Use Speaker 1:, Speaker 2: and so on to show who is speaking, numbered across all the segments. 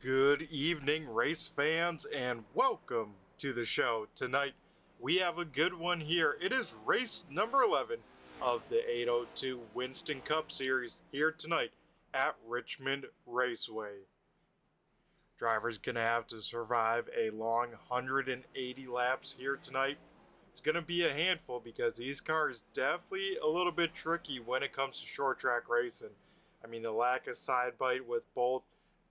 Speaker 1: Good evening, race fans, and welcome to the show. Tonight, we have a good one here. It is race number 11 of the 802 Winston Cup Series here tonight at Richmond Raceway. Drivers going to have to survive a long 180 laps here tonight. It's going to be a handful because these cars definitely a little bit tricky when it comes to short track racing. I mean, the lack of side bite with both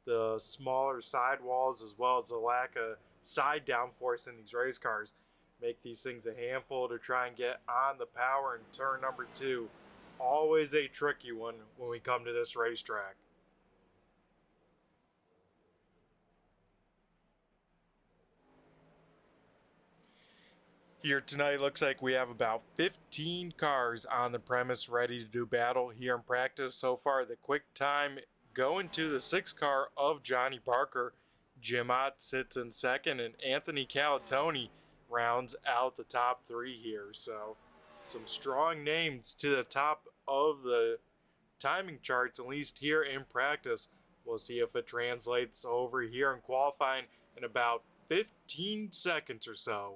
Speaker 1: the smaller sidewalls as well as the lack of side downforce in these race cars make these things a handful to try and get on the power in turn number 2. Always a tricky one when we come to this racetrack. Here tonight, looks like we have about 15 cars on the premise ready to do battle here in practice. So far, the quick time going to the 6th car of Johnny Barker. Jim Ott sits in second, and Anthony Calatoni rounds out the top 3 here. So some strong names to the top of the timing charts, at least here in practice. We'll see if it translates over here in qualifying in about 15 seconds or so.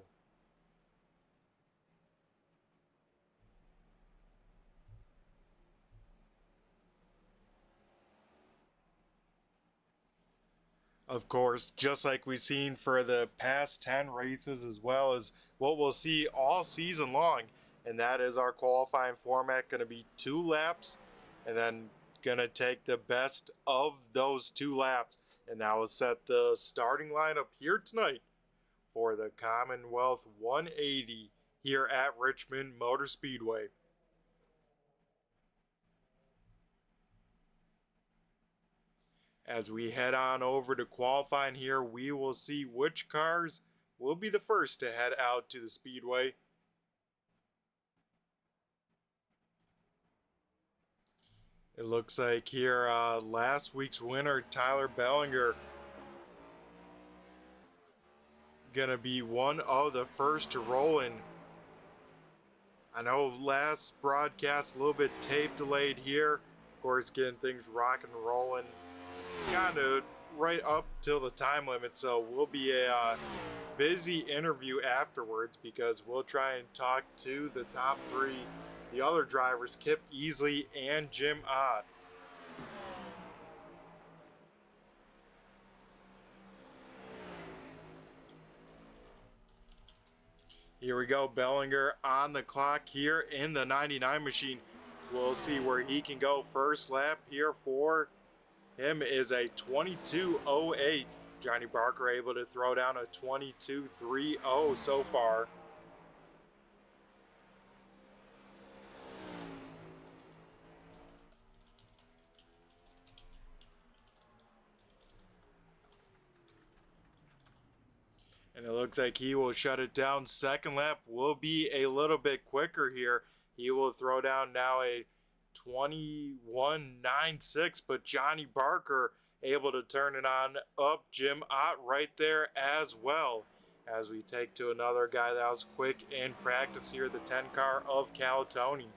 Speaker 1: Of course, just like we've seen for the past 10 races, as well as what we'll see all season long, and that is our qualifying format going to be 2 laps, and then going to take the best of those 2 laps, and that will set the starting lineup here tonight for the Commonwealth 180 here at Richmond Motor Speedway. As we head on over to qualifying here, we will see which cars will be the first to head out to the speedway. It looks like here last week's winner, Tyler Bellinger, gonna be one of the first to roll in. I know last broadcast a little bit tape delayed here. Of course, getting things rocking and rolling kind of right up till the time limit, so we'll be a busy interview afterwards because we'll try and talk to the top 3, the other drivers, Kip Easley and Jim Ott. Here we go, Bellinger on the clock here in the 99 machine. We'll see where he can go. First lap here for him is a 22.08. Johnny Barker able to throw down a 22.30 so far. And it looks like he will shut it down. Second lap will be a little bit quicker here. He will throw down now a 21.96, but Johnny Barker able to turn it on up. Jim Ott right there as well. As we take to another guy that was quick in practice here, the 10 car of Calatoni.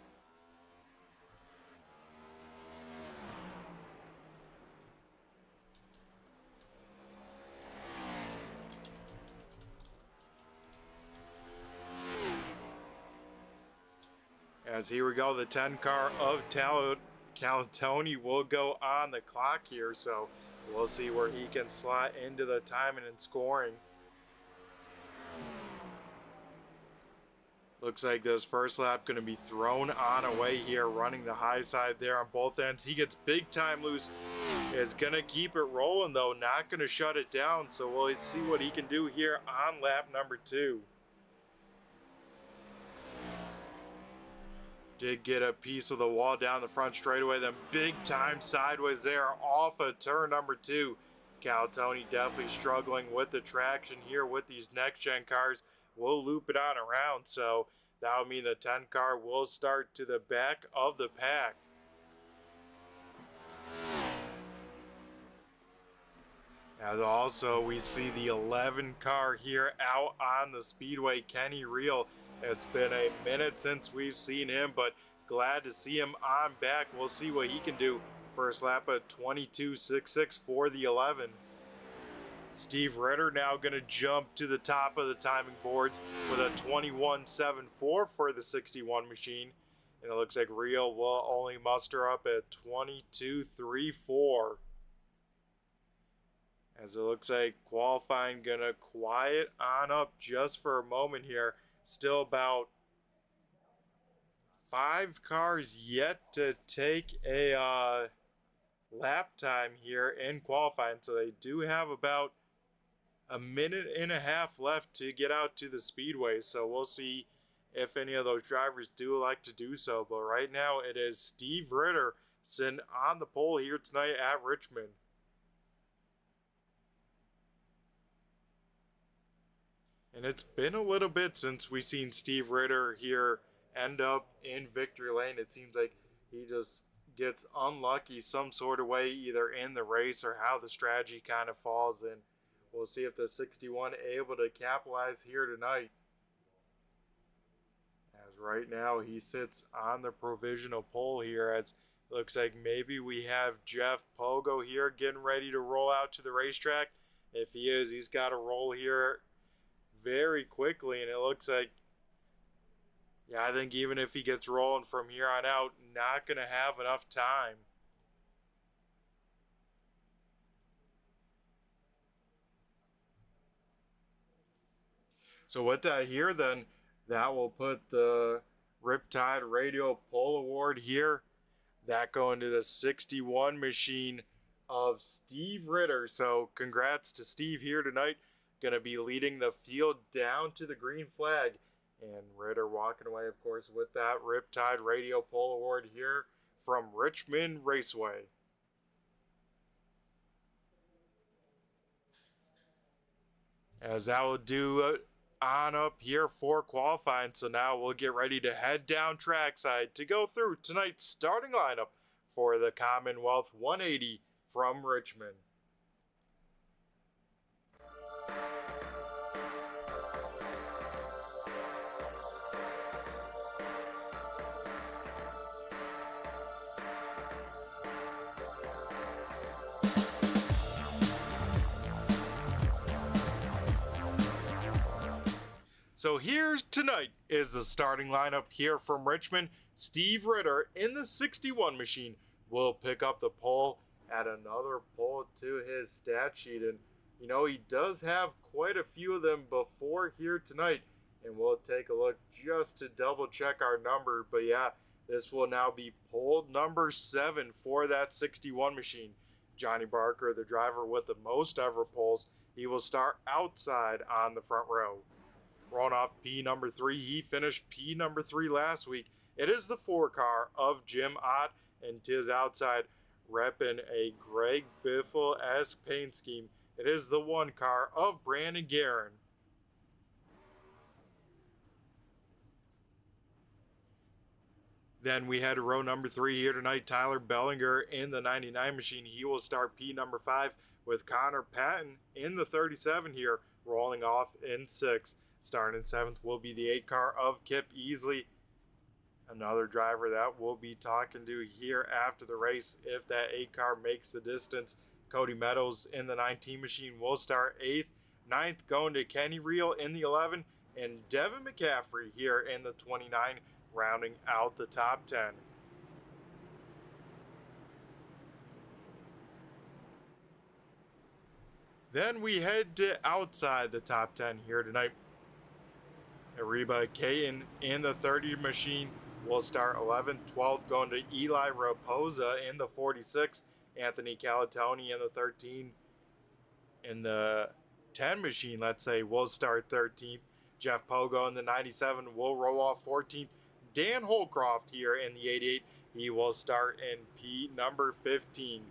Speaker 1: As here we go, the 10 car of Calatoni will go on the clock here, so we'll see where he can slot into the timing and scoring. Looks like this first lap going to be thrown on away here, running the high side there on both ends. He gets big time loose. Is going to keep it rolling though, not going to shut it down. So we'll see what he can do here on lap number 2. Did get a piece of the wall down the front straightaway, then big time sideways there off of turn number 2. Calatoni definitely struggling with the traction here with these next gen cars. We'll loop it on around, so that would mean the 10 car will start to the back of the pack. As also we see the 11 car here out on the speedway, Kenny Reel. It's been a minute since we've seen him, but glad to see him on back. We'll see what he can do. First lap of 22.66 for the 11. Steve Ritter now going to jump to the top of the timing boards with a 21.74 for the 61 machine. And it looks like Reel will only muster up at 22.34. As it looks like qualifying going to quiet on up just for a moment here. Still about 5 cars yet to take a lap time here in qualifying. So they do have about a minute and a half left to get out to the speedway, so we'll see if any of those drivers do like to do so. But right now it is Steve Ritter sitting on the pole here tonight at Richmond. And it's been a little bit since we've seen Steve Ritter here end up in victory lane. It seems like he just gets unlucky some sort of way, either in the race or how the strategy kind of falls in. We'll see if the 61 able to capitalize here tonight. As right now he sits on the provisional pole here, as it looks like maybe we have Jeff Pogo here getting ready to roll out to the racetrack. If he is, he's got to roll here very quickly, and it looks like, yeah, I think even if he gets rolling from here on out, not going to have enough time. So with that here, then, that will put the Riptide Radio Pole Award here. That going to the 61 machine of Steve Ritter. So congrats to Steve here tonight. Going to be leading the field down to the green flag. And Ritter walking away, of course, with that Riptide Radio Pole Award here from Richmond Raceway. As that will do on up here for qualifying. So now we'll get ready to head down trackside to go through tonight's starting lineup for the Commonwealth 180 from Richmond. So here tonight is the starting lineup here from Richmond. Steve Ritter in the 61 machine will pick up the pole, add another pole to his stat sheet. And, you know, he does have quite a few of them before here tonight. And we'll take a look just to double check our number. But yeah, this will now be pole number 7 for that 61 machine. Johnny Barker, the driver with the most ever poles, he will start outside on the front row. Rolling off P number 3, he finished P number 3 last week. It is the 4 car of Jim Ott, and tis outside repping a Greg Biffle-esque paint scheme. It is the 1 car of Brandon Guerin. Then we had row number 3 here tonight, Tyler Bellinger in the 99 machine. He will start P number 5 with Connor Patton in the 37 here, rolling off in 6. Starting in 7th will be the 8 car of Kip Easley. Another driver that we'll be talking to here after the race if that 8 car makes the distance. Cody Meadows in the 19 machine will start 8th. 9th going to Kenny Reel in the 11. And Devin McCaffrey here in the 29, rounding out the top 10. Then we head to outside the top 10 here tonight. Ariba Kayan in the 30 machine will start 11th. 12th going to Eli Raposa in the 46. Anthony Calatoni in the 13. In the 10 machine, let's say, will start 13th. Jeff Pogo in the 97 will roll off 14th. Dan Holcroft here in the 88. He will start in P number 15.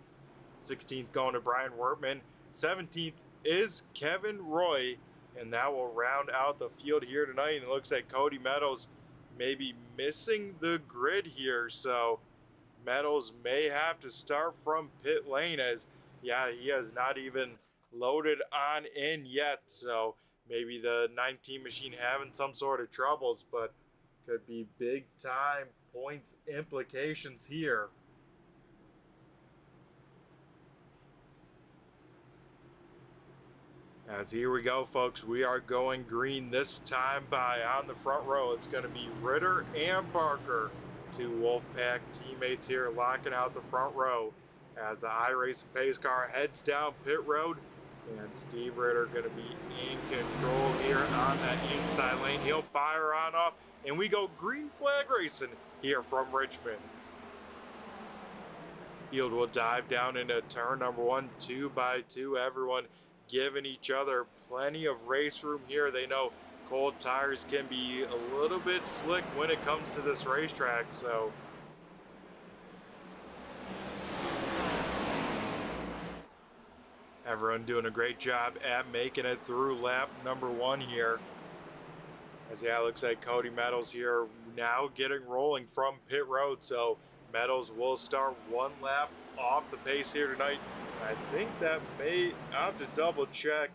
Speaker 1: 16th going to Brian Wertman. 17th is Kevin Roy. And that will round out the field here tonight. And it looks like Cody Meadows may be missing the grid here. So Meadows may have to start from pit lane, as, yeah, he has not even loaded on in yet. So maybe the 19 machine having some sort of troubles, but could be big time points implications here. As here we go, folks, we are going green this time by on the front row. It's going to be Ritter and Barker, two Wolfpack teammates here locking out the front row as the iRacing pace car heads down pit road. And Steve Ritter going to be in control here on that inside lane. He'll fire on off, and we go green flag racing here from Richmond. Field will dive down into turn number 1, 2 by 2. Everyone giving each other plenty of race room here. They know cold tires can be a little bit slick when it comes to this racetrack, so everyone doing a great job at making it through lap number 1 here. As yeah, it looks like Cody Meadows here now getting rolling from pit road, so Meadows will start 1 lap off the pace here tonight. I think that may, I'll have to double check.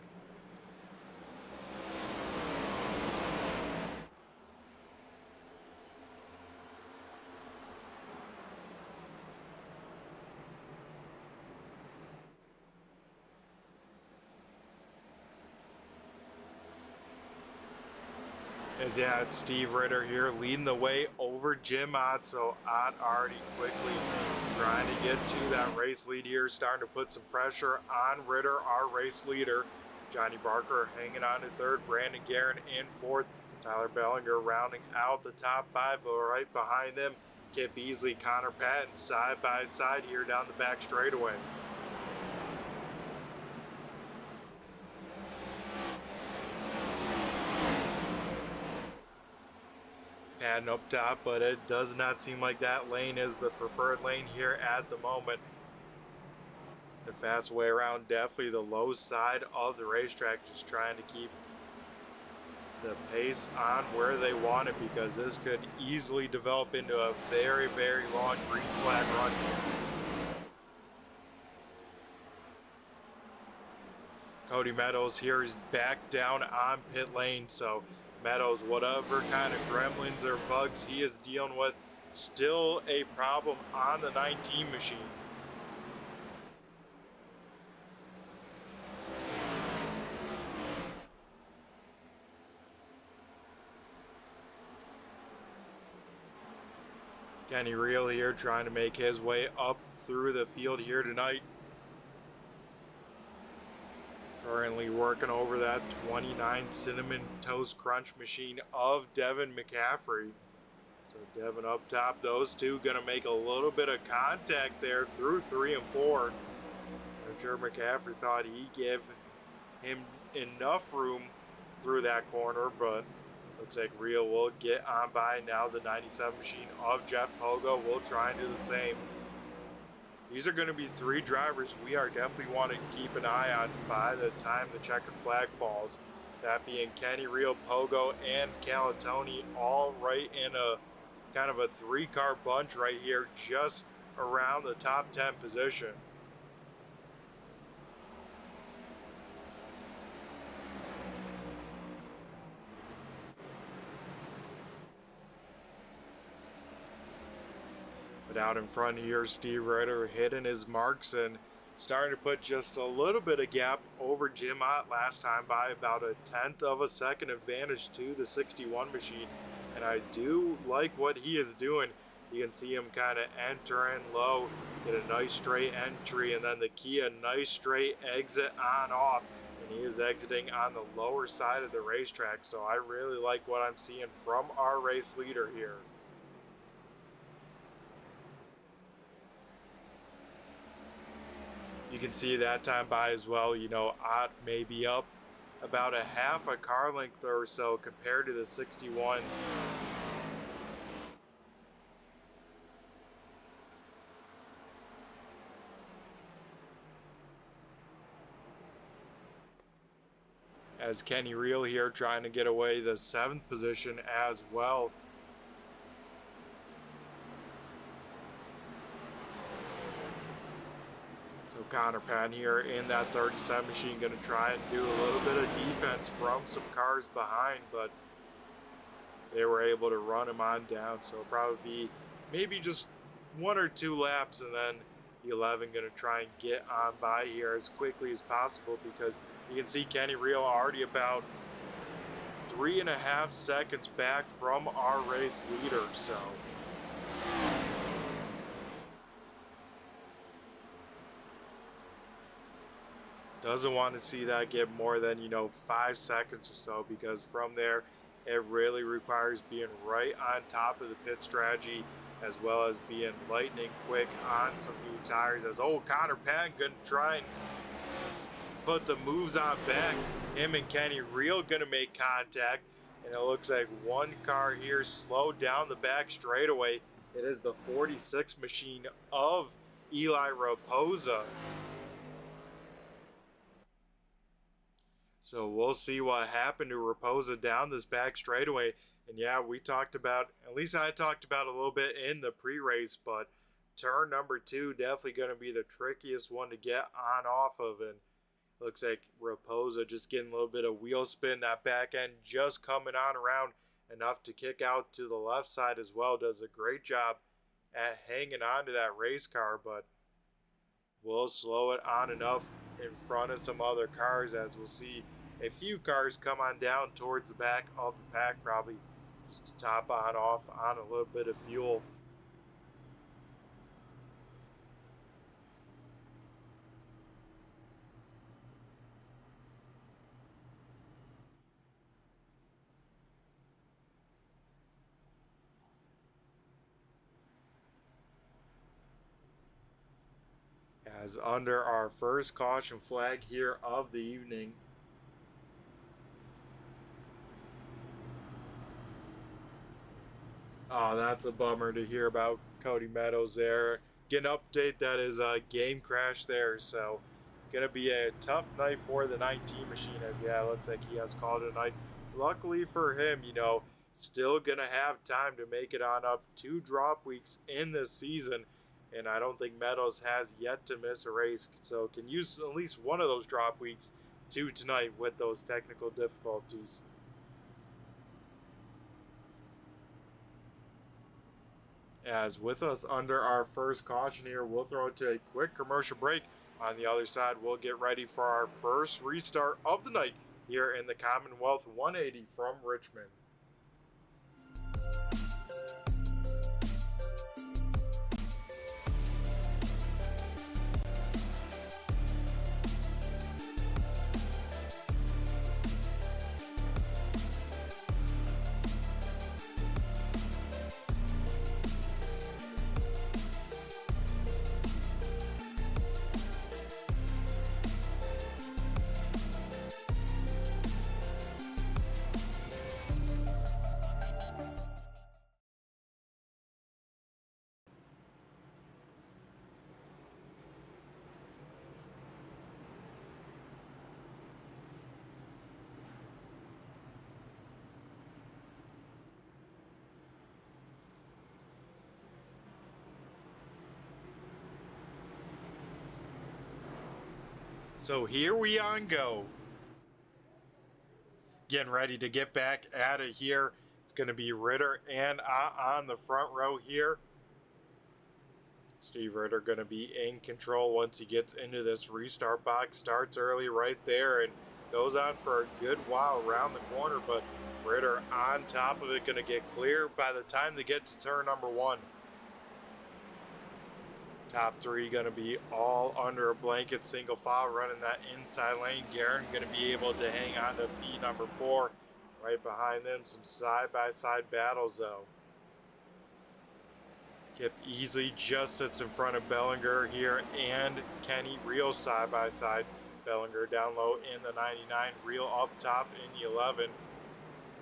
Speaker 1: As yeah, it's Steve Ritter here leading the way over Jim Ott. So Ott already quickly trying to get to that race lead here, starting to put some pressure on Ritter, our race leader. Johnny Barker hanging on to 3rd, Brandon Guerin in 4th, Tyler Bellinger rounding out the top 5, but right behind them, Kip Beasley, Connor Patton side by side here down the back straightaway. Patton up top, but it does not seem like that lane is the preferred lane here at the moment. The fast way around, definitely the low side of the racetrack, just trying to keep the pace on where they want it, because this could easily develop into a very, very long green flag run here. Cody Meadows here is back down on pit lane, so Meadows, whatever kind of gremlins or bugs he is dealing with, still a problem on the 19 machine. Kenny Reel here trying to make his way up through the field here tonight. Currently working over that 29 Cinnamon Toast Crunch machine of Devin McCaffrey. So Devin up top, those two going to make a little bit of contact there through 3 and 4. I'm sure McCaffrey thought he gave him enough room through that corner, but looks like Reel will get on by now. The 97 machine of Jeff Pogo will try and do the same. These are going to be 3 drivers we are definitely wanting to keep an eye on by the time the checkered flag falls. That being Kenny Reel, Pogo, and Calatoni, all right in a kind of a 3-car bunch right here, just around the top 10 position. Out in front here, Steve Ritter hitting his marks and starting to put just a little bit of gap over Jim Ott last time by about a 1/10 of a second advantage to the 61 machine. and I do like what he is doing. You can see him kind of entering low, get a nice straight entry, and then the Kia nice straight exit on off, and he is exiting on the lower side of the racetrack. So I really like what I'm seeing from our race leader here. You can see that time by as well, you know, Ott may be up about a half a car length or so compared to the 61. As Kenny Reel here trying to get away the 7th position as well. So Connor Penn here in that 37 machine going to try and do a little bit of defense from some cars behind, but they were able to run him on down. So it'll probably be maybe just 1 or 2 laps, and then the 11 going to try and get on by here as quickly as possible, because you can see Kenny Reel already about 3.5 seconds back from our race leader. So doesn't want to see that get more than, you know, 5 seconds or so, because from there it really requires being right on top of the pit strategy, as well as being lightning quick on some new tires. As Connor Penn gonna try and put the moves on back. Him and Kenny Reel gonna make contact, and it looks like one car here slowed down the back straightaway. It is the 46 machine of Eli Raposa. So we'll see what happened to Raposa down this back straightaway. And yeah, we talked about, at least I talked about a little bit in the pre-race, but turn number 2 definitely going to be the trickiest one to get on off of. And looks like Raposa just getting a little bit of wheel spin. That back end just coming on around enough to kick out to the left side as well. Does a great job at hanging on to that race car, but will slow it on enough in front of some other cars, as we'll see a few cars come on down towards the back of the pack, probably just to top on off on a little bit of fuel. As under our first caution flag here of the evening. Oh, that's a bummer to hear about Cody Meadows there. Get an update that is a game crash there, so gonna be a tough night for the 19 machine, as yeah, it looks like he has called it a night. Luckily for him, you know, still gonna have time to make it on up 2 drop weeks in this season, and I don't think Meadows has yet to miss a race, so can use at least one of those drop weeks to tonight with those technical difficulties. As with us under our first caution here, we'll throw it to a quick commercial break. On the other side, we'll get ready for our first restart of the night here in the Commonwealth 180 from Richmond. So here we on go. Getting ready to get back out of here. It's going to be Ritter and on the front row here. Steve Ritter going to be in control once he gets into this restart box. Starts early right there and goes on for a good while around the corner, but Ritter on top of it, going to get clear by the time they get to turn number 1. Top 3 going to be all under a blanket single file running that inside lane. Guerin going to be able to hang on to P number 4. Right behind them, some side-by-side battles though. Kip easily just sits in front of Bellinger here and Kenny Real side-by-side. Bellinger down low in the 99, Real up top in the 11.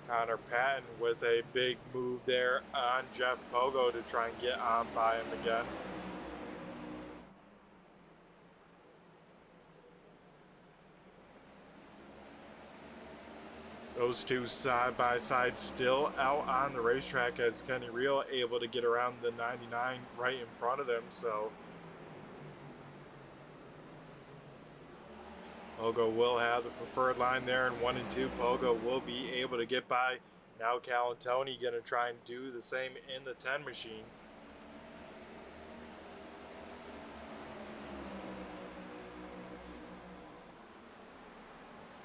Speaker 1: Connor Patton with a big move there on Jeff Pogo to try and get on by him again. Those two side by side still out on the racetrack as Kenny Real able to get around the 99 right in front of them. So Pogo will have the preferred line there in 1 and 2. Pogo will be able to get by. Now Cal and Tony going to try and do the same in the 10 machine.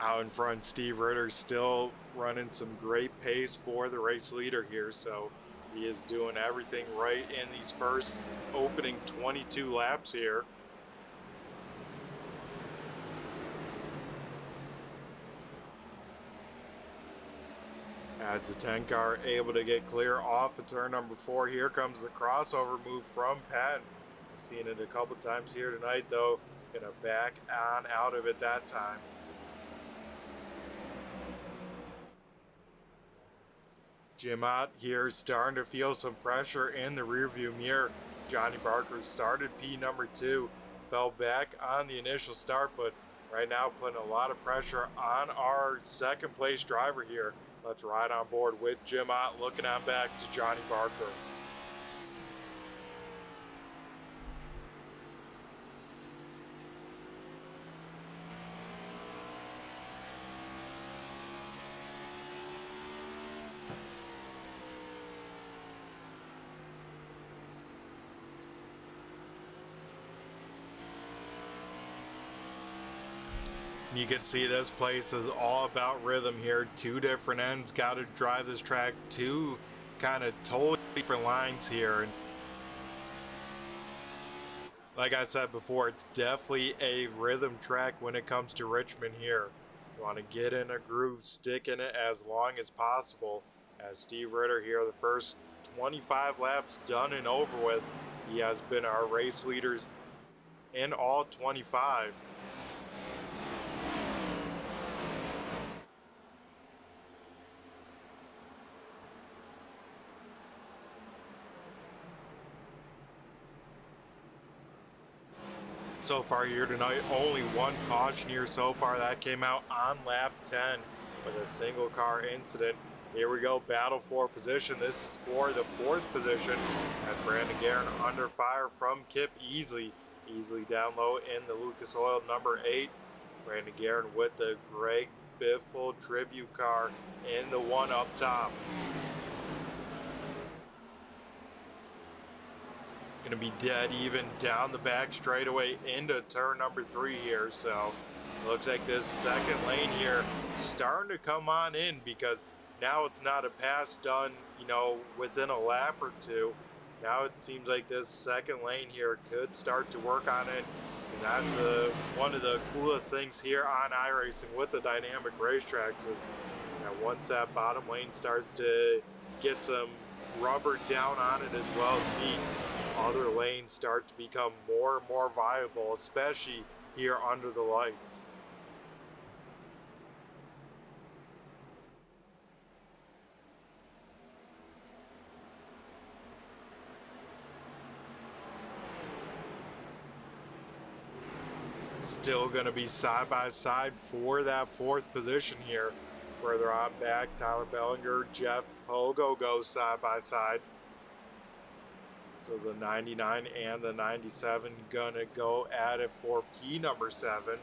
Speaker 1: Out in front, Steve Ritter still running some great pace for the race leader here, so he is doing everything right in these first opening 22 laps here. As the 10 car able to get clear off of turn number 4, here comes the crossover move from Patton. Seen it a couple times here tonight though, gonna back on out of it that time. Jim Ott here starting to feel some pressure in the rearview mirror. Johnny Barker started P number 2, fell back on the initial start, but right now putting a lot of pressure on our second place driver here. Let's ride on board with Jim Ott looking on back to Johnny Barker. You can see this place is all about rhythm here. 2 different ends, got to drive this track 2 kind of totally different lines here. And like I said before, it's definitely a rhythm track when it comes to Richmond here. You want to get in a groove, stick in it as long as possible. As Steve Ritter here, the first 25 laps done and over with. He has been our race leader in all 25. So far here tonight, only 1 caution here so far. That came out on lap 10 with a single car incident. Here we go, battle for position. This is for the 4th position as Brandon Guerin under fire from Kip Easley. Easley down low in the Lucas Oil number 8. Brandon Guerin with the Greg Biffle tribute car in the 1 up top. Going to be dead even down the back straightaway into turn number 3 here. So looks like this second lane here starting to come on in, because now it's not a pass done, you know, within a lap or 2. Now it seems like this second lane here could start to work on it. And that's one of the coolest things here on iRacing with the dynamic racetracks is that once that bottom lane starts to get some rubber down on it as well as heat, other lanes start to become more and more viable, especially here under the lights. Still going to be side by side for that 4th position here. Further on back, Tyler Bellinger, Jeff Pogo goes side by side. So the 99 and the 97 gonna go at it for P number 7.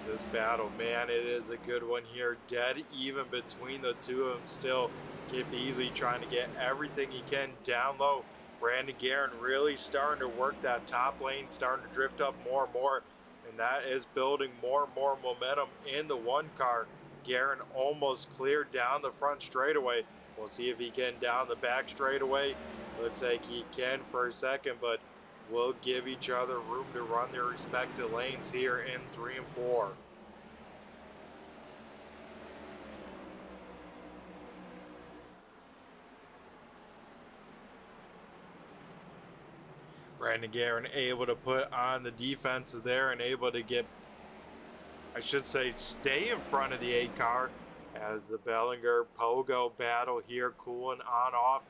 Speaker 1: This battle, man, it is a good one here. Dead even between the 2 of them still. Kip Easley trying to get everything he can down low. Brandon Guerin really starting to work that top lane, starting to drift up more and more. And that is building more and more momentum in the 1 car. Guerin almost cleared down the front straightaway. We'll see if he can down the back straightaway. Looks like he can for a second, but we'll give each other room to run their respective lanes here in 3 and 4. Brandon Guerin able to put on the defense there and able to get, I should say, stay in front of the 8 car as the Bellinger Pogo battle here cooling on off.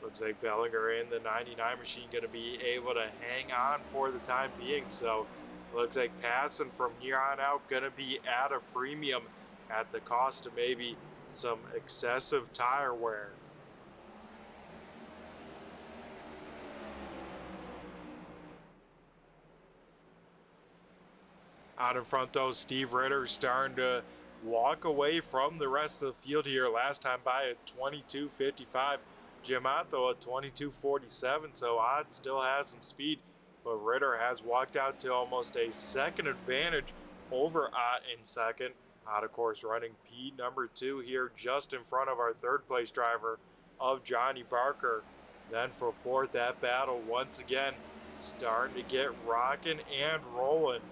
Speaker 1: Looks like Bellinger in the 99 machine going to be able to hang on for the time being. So looks like passing from here on out going to be at a premium at the cost of maybe some excessive tire wear. Out in front though, Steve Ritter starting to walk away from the rest of the field here. Last time by at 22.55. Jim Ott though at 22.47, so Ott still has some speed, but Ritter has walked out to almost a second advantage over Ott in second. Ott, of course, running P number 2 here just in front of our third place driver of Johnny Barker. Then for fourth, that battle once again starting to get rocking and rolling.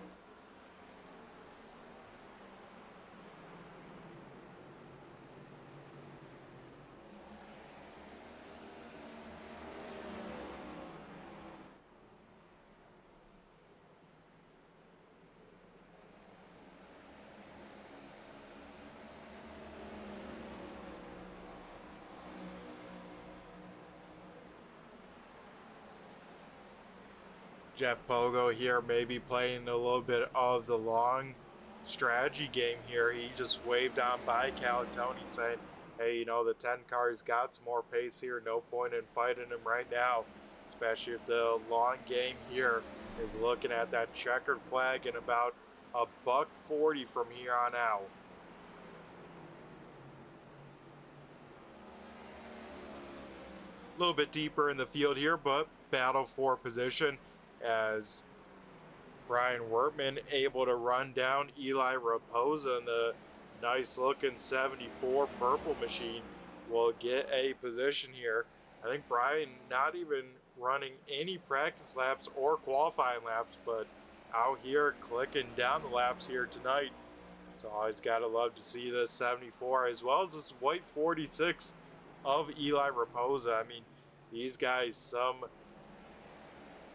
Speaker 1: Jeff Pogo here maybe playing a little bit of the long strategy game here. He just waved on by Calatoni saying, hey, you know, the 10 car's got some more pace here. No point in fighting him right now, especially if the long game here is looking at that checkered flag in about $140 from here on out. A little bit deeper in the field here, but battle for position as Brian Wertman able to run down Eli Raposa in the nice looking 74 purple machine will get a position here. I think Brian not even running any practice laps or qualifying laps, but out here clicking down the laps here tonight. So always gotta love to see this 74 as well as this white 46 of Eli Raposa. I mean, these guys, some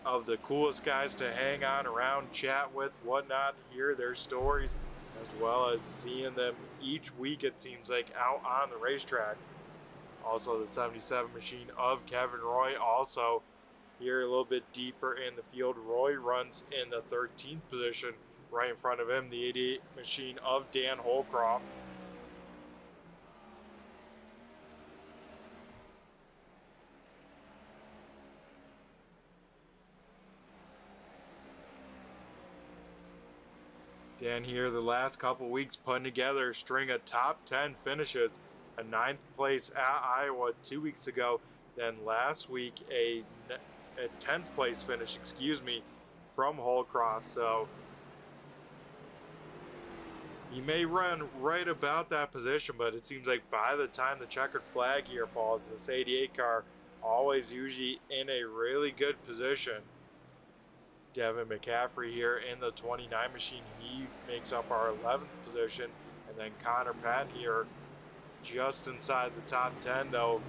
Speaker 1: of the coolest guys to hang on around, chat with, whatnot, hear their stories, as well as seeing them each week, it seems like, out on the racetrack. Also the 77 machine of Kevin Roy, also here a little bit deeper in the field. Roy runs in the 13th position. Right in front of him, the 88 machine of Dan Holcroft. Dan here the last couple weeks putting together a string of top 10 finishes. A 9th place at Iowa 2 weeks ago. Then last week a 10th place finish, from Holcroft. So he may run right about that position, but it seems like by the time the checkered flag here falls, this 88 car always usually in a really good position. Devin McCaffrey here in the 29 machine. He makes up our 11th position. And then Connor Patton here just inside the top 10, though.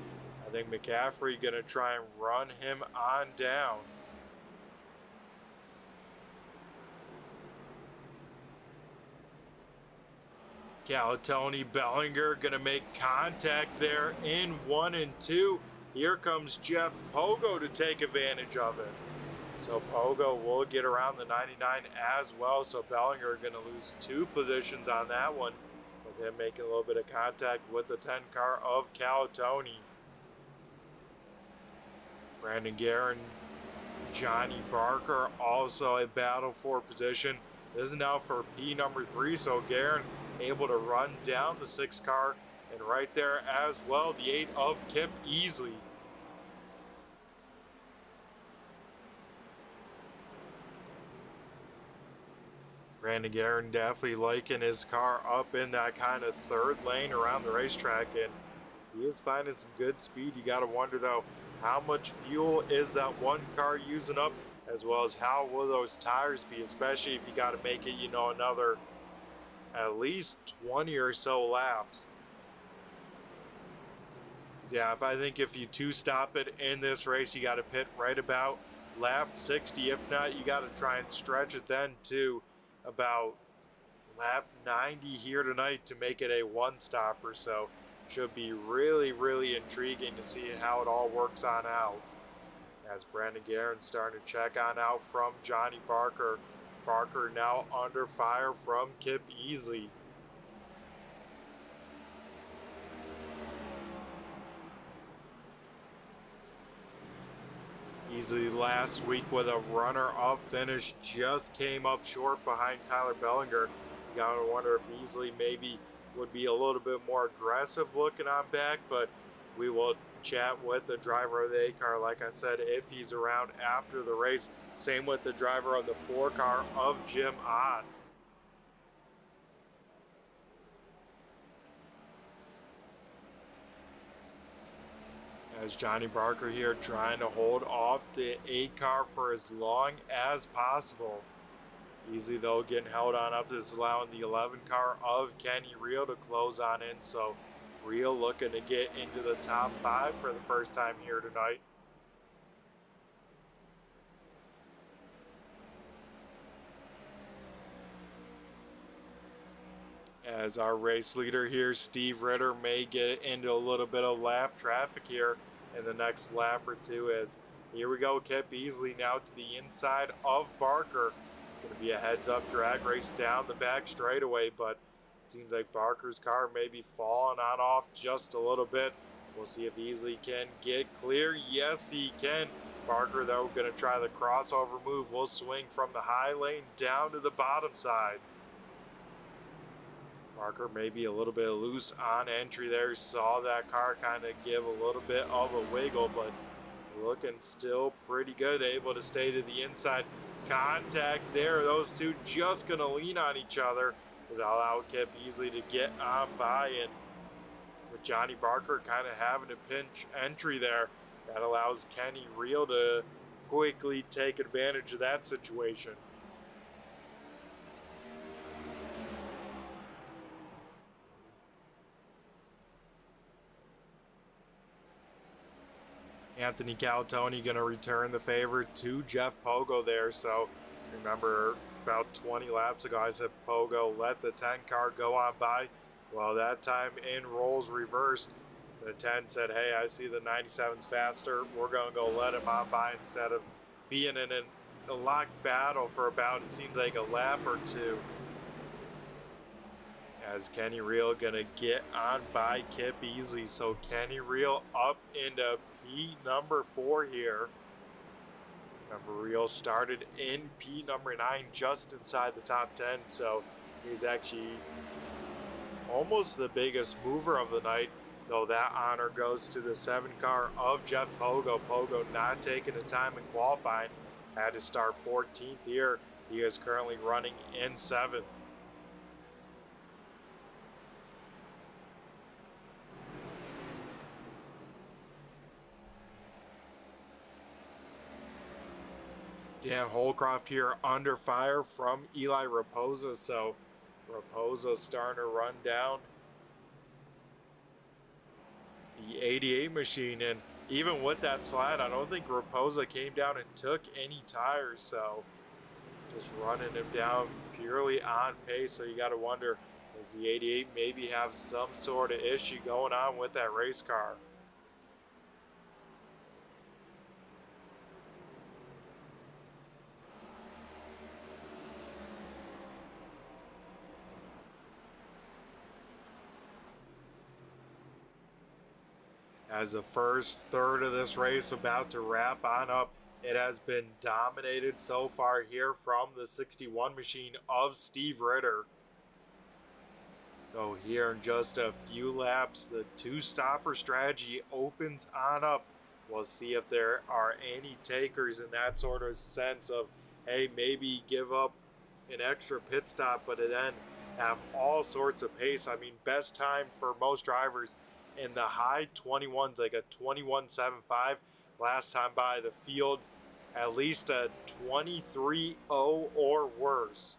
Speaker 1: I think McCaffrey going to try and run him on down. Calatoni, Bellinger going to make contact there in 1 and 2. Here comes Jeff Pogo to take advantage of it. So Pogo will get around the 99 as well. So Bellinger going to lose 2 positions on that one, with him making a little bit of contact with the 10 car of Calatoni. Brandon Guerin, Johnny Barker also a battle for position. This is now for P number 3. So Guerin able to run down the 6 car, and right there as well the 8 of Kip Easley. Brandon Guerin definitely liking his car up in that kind of third lane around the racetrack, and he is finding some good speed. You got to wonder though, how much fuel is that one car using up, as well as how will those tires be, especially if you got to make it, you know, another at least 20 or so laps. Yeah, I think if you two-stop it in this race, you got to pit right about lap 60. If not, you got to try and stretch it then to about lap 90 here tonight to make it a one-stopper. So should be really, really intriguing to see how it all works on out. As Brandon Guerin starting to check on out from Johnny Barker. Barker now under fire from Kip Easley. Easley last week with a runner-up finish just came up short behind Tyler Bellinger. You gotta wonder if Easley maybe would be a little bit more aggressive looking on back, but we will chat with the driver of the A car, like I said, if he's around after the race. Same with the driver of the 4 car of Jim Ott. As Johnny Barker here trying to hold off the 8 car for as long as possible. Easy though, getting held on up. This is allowing the 11 car of Kenny Reel to close on in. So Reel looking to get into the top 5 for the first time here tonight. As our race leader here, Steve Ritter, may get into a little bit of lap traffic here in the next lap or two. As here we go, Kip Easley now to the inside of Barker. It's going to be a heads-up drag race down the back straightaway, but it seems like Barker's car may be falling on off just a little bit. We'll see if Easley can get clear. Yes, he can. Barker, though, going to try the crossover move. Will swing from the high lane down to the bottom side. Barker maybe a little bit loose on entry there. Saw that car kind of give a little bit of a wiggle, but looking still pretty good. Able to stay to the inside. Contact there. Those two just going to lean on each other. Without out Kip Easley to get on by, and with Johnny Barker kind of having a pinch entry there, that allows Kenny Reel to quickly take advantage of that situation. Anthony Calatoni going to return the favor to Jeff Pogo there. So remember, about 20 laps ago, I said Pogo let the 10 car go on by. Well, that time in roles reversed. The 10 said, hey, I see the 97's faster. We're going to go let him on by instead of being in a locked battle for about, it seems like, a lap or two. As Kenny Reel going to get on by Kip Easley. So Kenny Reel up into P number 4 here. Remember, Reel started in P number 9, just inside the top 10. So he's actually almost the biggest mover of the night. Though that honor goes to the 7 car of Jeff Pogo. Pogo not taking the time in qualifying. Had to start 14th here. He is currently running in 7th. Dan Holcroft here under fire from Eli Raposa. So Raposa starting to run down the 88 machine, and even with that slide, I don't think Raposa came down and took any tires. So just running him down purely on pace. So you got to wonder, does the 88 maybe have some sort of issue going on with that race car? As the first third of this race about to wrap on up, it has been dominated so far here from the 61 machine of Steve Ritter. So here in just a few laps, the 2-stopper strategy opens on up. We'll see if there are any takers in that sort of sense of, hey, maybe give up an extra pit stop, but then have all sorts of pace. I mean, best time for most drivers in the high 21s, like a 21.75 last time by the field, at least a 23.0 or worse.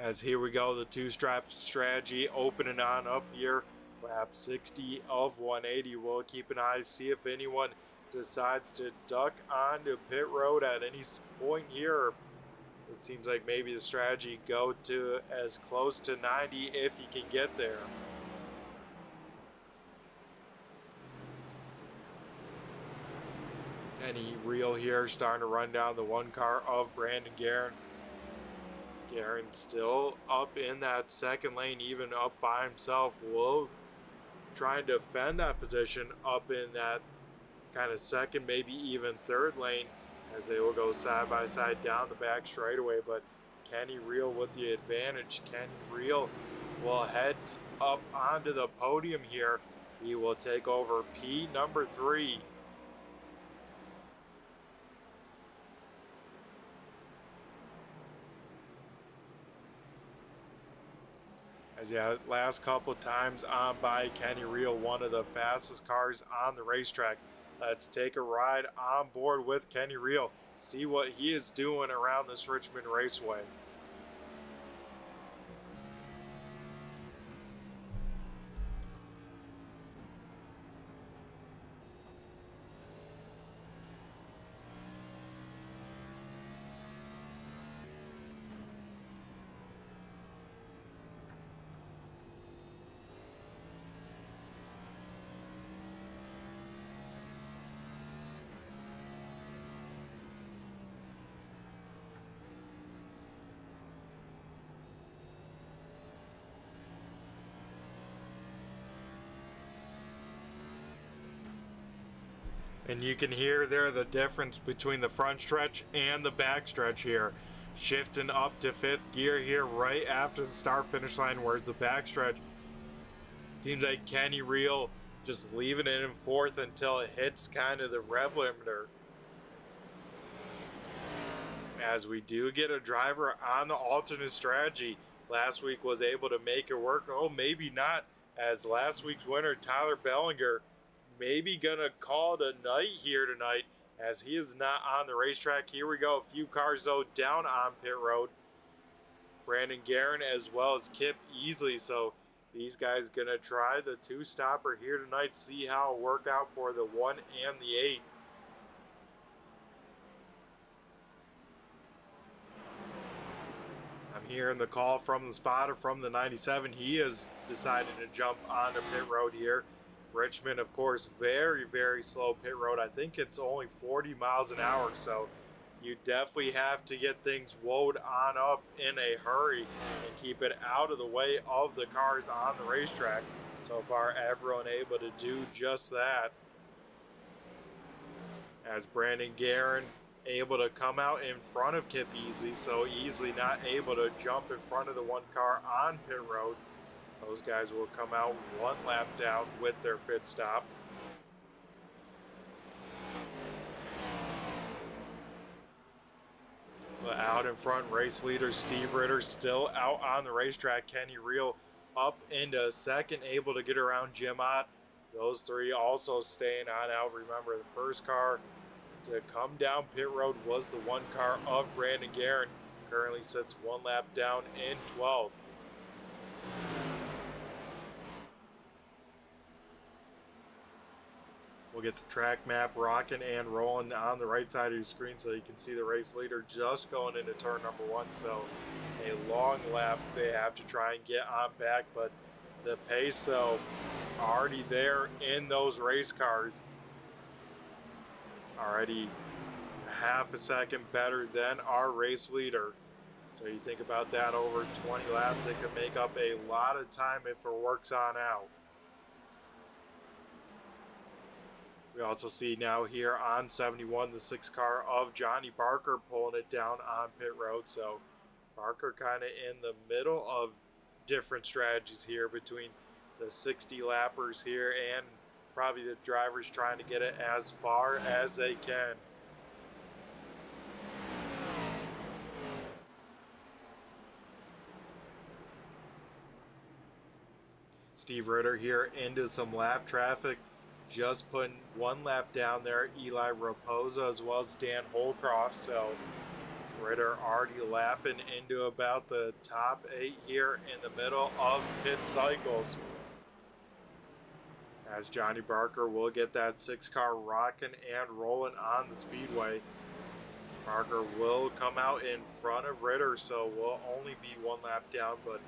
Speaker 1: As here we go, the two-strap strategy opening on up here. Lap 60 of 180. We'll keep an eye, see if anyone decides to duck onto pit road at any point here. It seems like maybe the strategy go to as close to 90 if you can get there. Kenny Reel here starting to run down the one car of Brandon Guerin. Guerin still up in that second lane, even up by himself. Will try and defend that position up in that kind of second, maybe even third lane, as they will go side by side down the back straightaway. But Kenny Reel with the advantage. Kenny Reel will head up onto the podium here. He will take over P number 3. As yeah, last couple times on by Kenny Reel, one of the fastest cars on the racetrack. Let's take a ride on board with Kenny Reel, see what he is doing around this Richmond Raceway. And you can hear there the difference between the front stretch and the back stretch here. Shifting up to 5th gear here right after the start finish line, whereas the back stretch seems like Kenny Reel just leaving it in 4th until it hits kind of the rev limiter. As we do get a driver on the alternate strategy. Last week was able to make it work. Oh, maybe not, as last week's winner, Tyler Bellinger, maybe gonna call it a night here tonight, as he is not on the racetrack. Here we go, a few cars though down on pit road. Brandon Guerin as well as Kip Easley, so these guys gonna try the 2-stopper here tonight, see how it work out for the 1 and the 8. I'm hearing the call from the spotter from the 97. He has decided to jump onto pit road here. Richmond, of course, very, very slow pit road. I think it's only 40 miles an hour, so you definitely have to get things woed on up in a hurry and keep it out of the way of the cars on the racetrack. So far, everyone able to do just that. As Brandon Guerin able to come out in front of Kip Easley, so Easley not able to jump in front of the one car on pit road. Those guys will come out one lap down with their pit stop. But out in front, race leader Steve Ritter still out on the racetrack. Kenny Reel up into second, able to get around Jim Ott. Those three also staying on out. Remember, the first car to come down pit road was the one car of Brandon Guerin. Currently sits one lap down in 12th. We'll get the track map rocking and rolling on the right side of your screen so you can see the race leader just going into turn number 1. So a long lap they have to try and get on back, but the pace though already there in those race cars. Already half a second better than our race leader. So you think about that, over 20 laps, it could make up a lot of time if it works on out. We also see now here on 71 the 6 car of Johnny Barker pulling it down on pit road. So Barker kind of in the middle of different strategies here between the 60 lappers here and probably the drivers trying to get it as far as they can. Steve Ritter here into some lap traffic, just putting one lap down there. Eli Raposa as well as Dan Holcroft. So Ritter already lapping into about the top 8 here in the middle of pit cycles. As Johnny Barker will get that 6 car rocking and rolling on the speedway. Barker will come out in front of Ritter, so will only be one lap down, but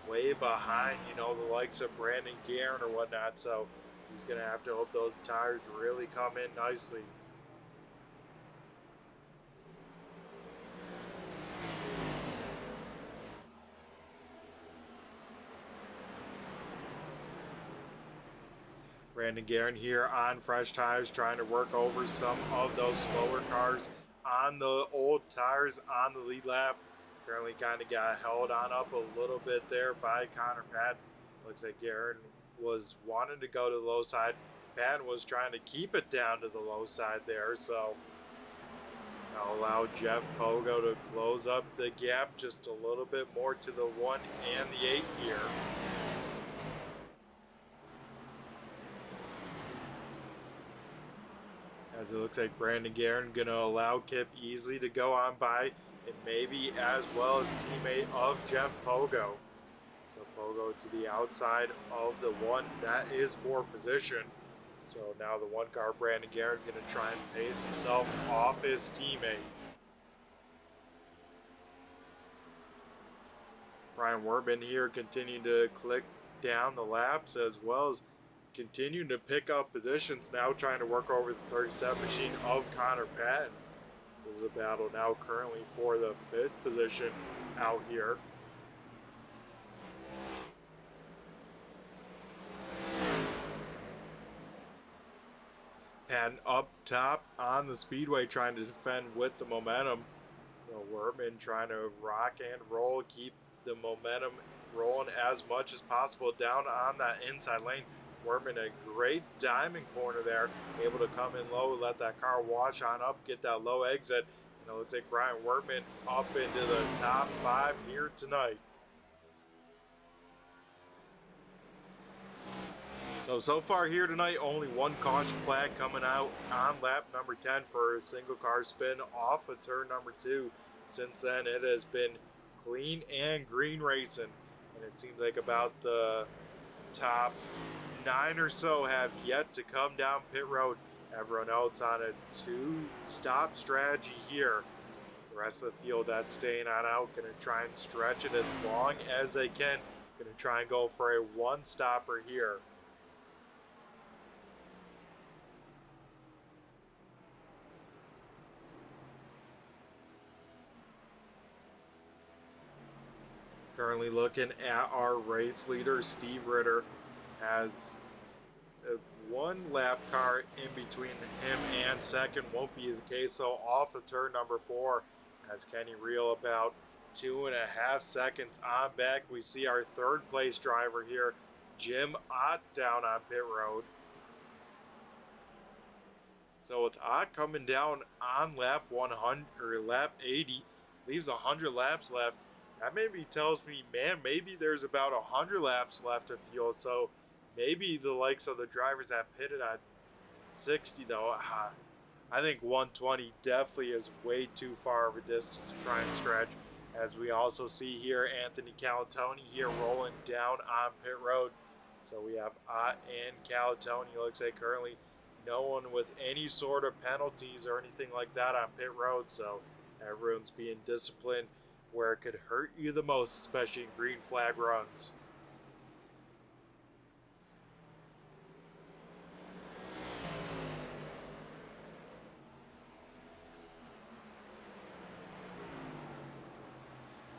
Speaker 1: way behind, you know, the likes of Brandon Guerin or whatnot. So he's going to have to hope those tires really come in nicely. Brandon Guerin here on fresh tires, trying to work over some of those slower cars on the old tires on the lead lap. Currently kind of got held on up a little bit there by Connor Patton. Looks like Guerin was wanting to go to the low side. Patton was trying to keep it down to the low side there, so I'll allow Jeff Pogo to close up the gap just a little bit more to the 1 and the 8 gear. As it looks like Brandon Guerin going to allow Kip Easley to go on by, and maybe as well as teammate of Jeff Pogo. So Pogo to the outside of the 1. That is for position. So now the 1 car, Brandon Guerin, going to try and pace himself off his teammate. Ryan Werman here continuing to click down the laps as well as continuing to pick up positions, now trying to work over the 37 machine of Connor Patton. This is a battle now currently for the 5th position out here. Patton up top on the speedway trying to defend with the momentum. So Werman trying to rock and roll, keep the momentum rolling as much as possible down on that inside lane. Werman a great diamond corner there, able to come in low, let that car wash on up, get that low exit. And it looks like Brian Werman up into the top 5 here tonight. So far here tonight, only 1 caution flag coming out on lap number 10 for a single car spin off of turn number 2. Since then, it has been clean and green racing. And it seems like about the top 9 or so have yet to come down pit road. Everyone else on a 2-stop strategy here. The rest of the field that's staying on out, going to try and stretch it as long as they can. Going to try and go for a 1-stopper here. Currently looking at our race leader, Steve Ritter, has a 1 lap car in between him and second. Won't be the case though off of turn number 4 as Kenny Reel about 2.5 seconds on back. We see our 3rd place driver here, Jim Ott, down on pit road. So with Ott coming down on lap 100 or lap 80, leaves 100 laps left. That maybe tells me, man, maybe there's about 100 laps left of fuel. So maybe the likes of the drivers that pitted at 60, though, I think 120 definitely is way too far of a distance to try and stretch. As we also see here, Anthony Calatoni here rolling down on pit road. So we have Ott and Calatoni. Looks like currently no one with any sort of penalties or anything like that on pit road. So everyone's being disciplined where it could hurt you the most, especially in green flag runs.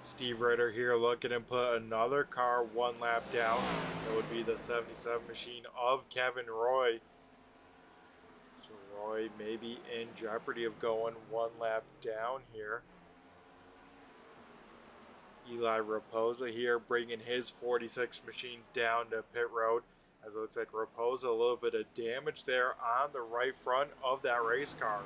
Speaker 1: Steve Ritter here looking to put another car 1 lap down. That would be the 77 machine of Kevin Roy. Roy maybe in jeopardy of going one lap down here. Eli Raposa here bringing his 46 machine down to pit road, as it looks like Raposa a little bit of damage there on the right front of that race car.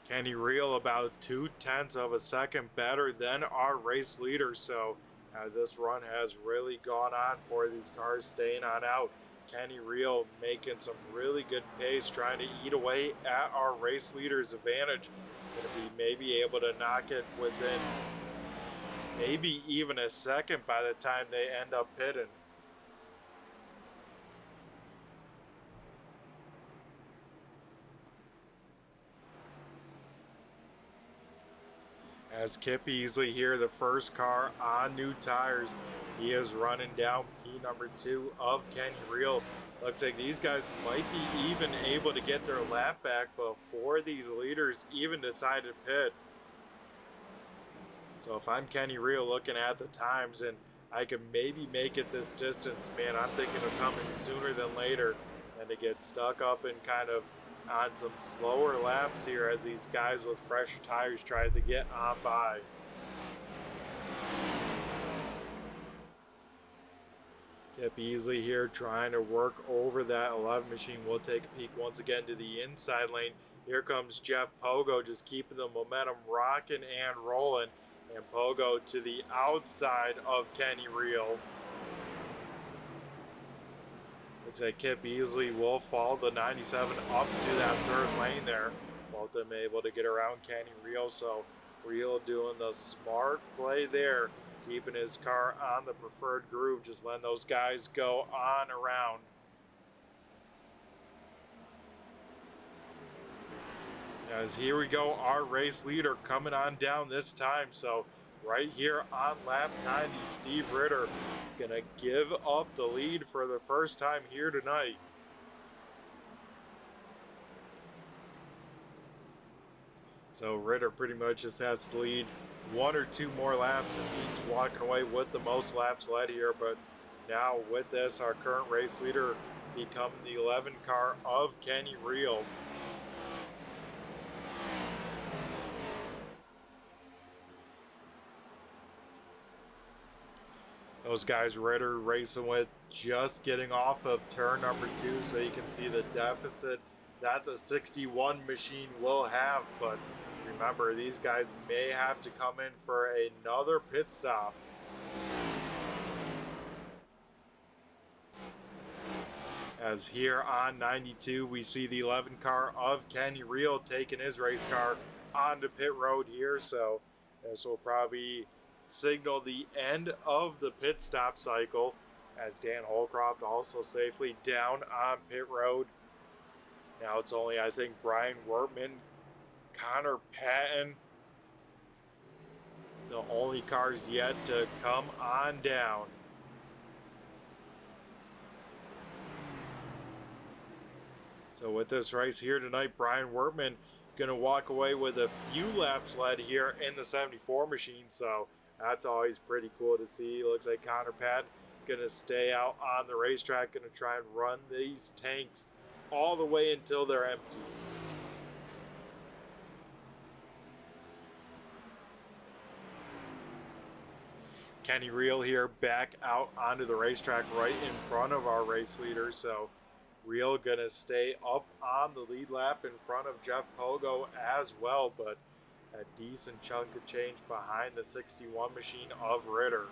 Speaker 1: Kenny Reel about 0.2 of a second better than our race leader, so as this run has really gone on for these cars staying on out, Kenny Reel making some really good pace, trying to eat away at our race leader's advantage. Going to be maybe able to knock it within maybe even a second by the time they end up pitting. As Kip Easley here, the first car on new tires, he is running down P2 of Kenny Reel. Looks like these guys might be even able to get their lap back before these leaders even decide to pit. So if I'm Kenny Reel looking at the times and I can maybe make it this distance, man, I'm thinking of coming sooner than later and to get stuck up and kind of on some slower laps here as these guys with fresh tires try to get on by. Kip Easley here trying to work over that 11 machine. We'll take a peek once again to the inside lane. Here comes Jeff Pogo just keeping the momentum rocking and rolling. And Pogo to the outside of Kenny Reel. Looks like Kip Easley will follow the 97 up to that third lane there. Both them able to get around Kenny Reel, so Reel doing the smart play there, keeping his car on the preferred groove, just letting those guys go on around. As here we go, our race leader coming on down this time, so right here on lap 90, Steve Ritter gonna give up the lead for the first time here tonight. So Ritter pretty much just has to lead 1 or 2 more laps and he's walking away with the most laps led here. But now with this, our current race leader becoming the 11 car of Kenny Reel. Those guys Ritter racing with just getting off of turn number 2, so you can see the deficit that the 61 machine will have. But remember, these guys may have to come in for another pit stop. As here on 92, we see the 11 car of Kenny Reel taking his race car onto pit road here, so this will probably signal the end of the pit stop cycle, as Dan Holcroft also safely down on pit road. Now it's only, I think, Brian Wortman, Connor Patton, the only cars yet to come on down. So with this race here tonight, Brian Wortman going to walk away with a few laps led here in the 74 machine, so that's always pretty cool to see. Looks like Connor Patton going to stay out on the racetrack, going to try and run these tanks all the way until they're empty. Kenny Reel here back out onto the racetrack right in front of our race leader, so Reel going to stay up on the lead lap in front of Jeff Pogo as well, but a decent chunk of change behind the 61 machine of Ritter.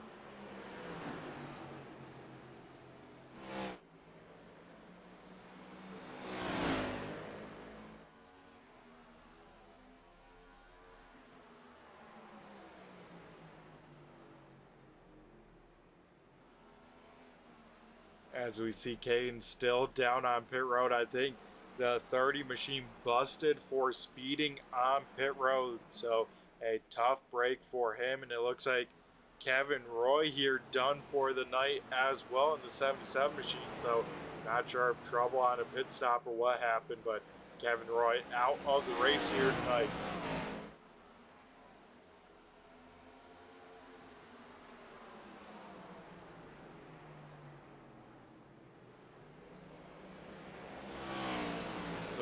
Speaker 1: As we see Caden still down on pit road, I think the 30 machine busted for speeding on pit road, so a tough break for him, and it looks like Kevin Roy here done for the night as well in the 77 machine, so not sure if trouble on a pit stop or what happened, but Kevin Roy out of the race here tonight.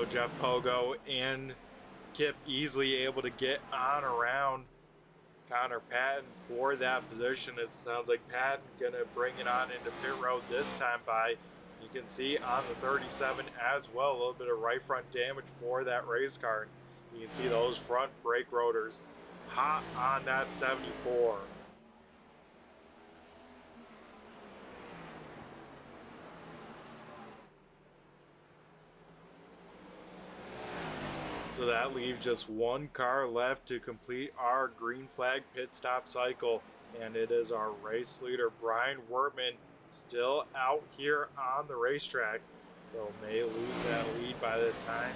Speaker 1: So Jeff Pogo and Kip easily able to get on around Connor Patton for that position. It sounds like Patton gonna bring it on into pit road this time by, you can see on the 37 as well, a little bit of right front damage for that race car. You can see those front brake rotors hot on that 74. So that leaves just one car left to complete our green flag pit stop cycle, and it is our race leader Brian Wertman still out here on the racetrack, though may lose that lead by the time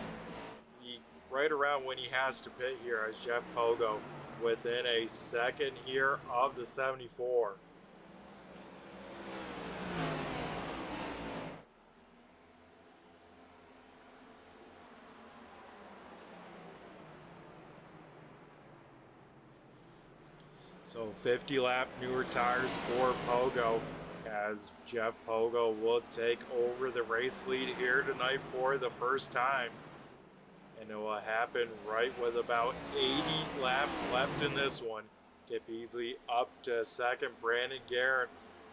Speaker 1: right around when he has to pit here, as Jeff Pogo within a second here of the 74. So 50 lap newer tires for Pogo, as Jeff Pogo will take over the race lead here tonight for the first time. And it will happen right with about 80 laps left in this one. Kip Easley up to second. Brandon Guerin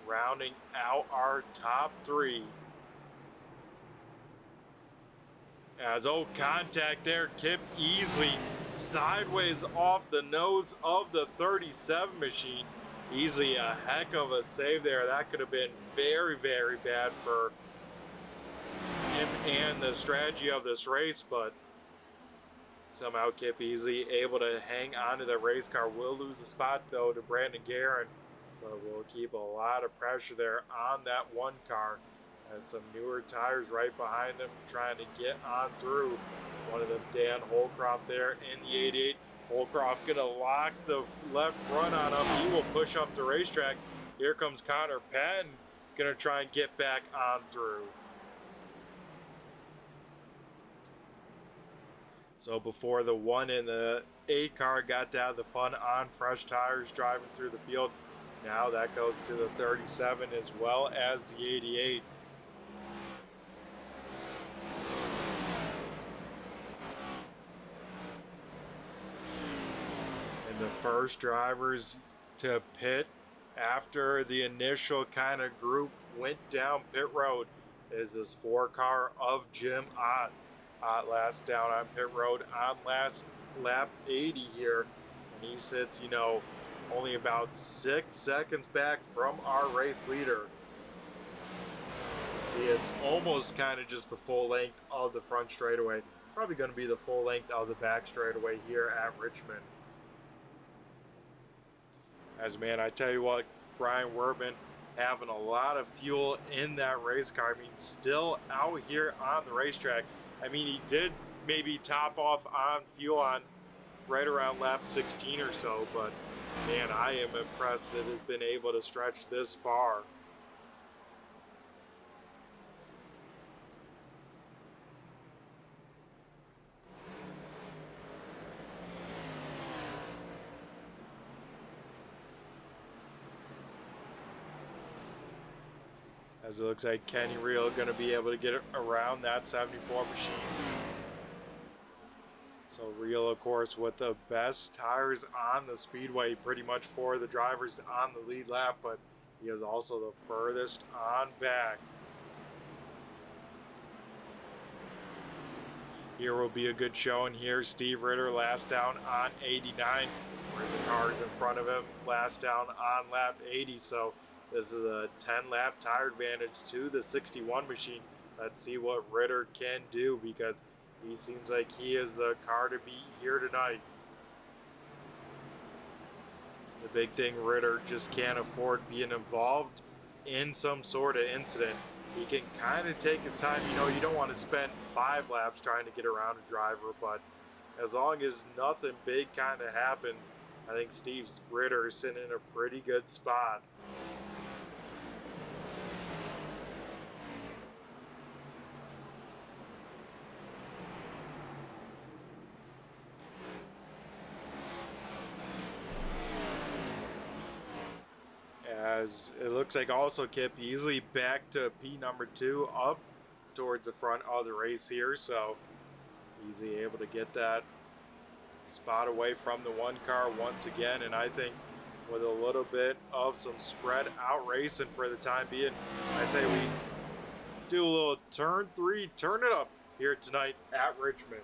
Speaker 1: rounding out our top three. As contact there, Kip Easley sideways off the nose of the 37 machine. Easley, a heck of a save there. That could have been very, very bad for him and the strategy of this race, but somehow Kip Easley able to hang on to the race car. Will lose the spot though to Brandon Guerin, but will keep a lot of pressure there on that one car. Has some newer tires right behind them trying to get on through. One of them, Dan Holcroft there in the 88. Holcroft gonna lock the left front on him. He will push up the racetrack. Here comes Connor Patton, gonna try and get back on through. So before the 1 in the 8 car got to have the fun on fresh tires driving through the field, now that goes to the 37 as well as the 88. And the first drivers to pit after the initial kind of group went down pit road is this 4 car of Jim Ott. Ott last down on pit road on last lap 80 here, and he sits, you know, only about 6 seconds back from our race leader. See, it's almost kind of just the full length of the front straightaway. Probably going to be the full length of the back straightaway here at Richmond. As man, I tell you what, Brian Wertman having a lot of fuel in that race car. I mean, still out here on the racetrack. I mean, he did maybe top off on fuel on right around lap 16 or so, but man, I am impressed that it has been able to stretch this far. As it looks like Kenny Reel going to be able to get around that 74 machine. So Reel, of course, with the best tires on the speedway pretty much for the drivers on the lead lap, but he is also the furthest on back. Here will be a good showing here. Steve Ritter last down on 89. Whereas the cars in front of him last down on lap 80. So this is a 10-lap tire advantage to the 61 machine. Let's see what Ritter can do, because he seems like he is the car to beat here tonight. The big thing, Ritter just can't afford being involved in some sort of incident. He can kind of take his time. You know, you don't want to spend 5 laps trying to get around a driver, but as long as nothing big kind of happens, I think Steve Ritter is sitting in a pretty good spot. As it looks like also Kip Easley back to P number 2 up towards the front of the race here. So Easily able to get that spot away from the one car once again, and I think with a little bit of some spread out racing for the time being, I say we do a little turn 3, turn it up here tonight at Richmond.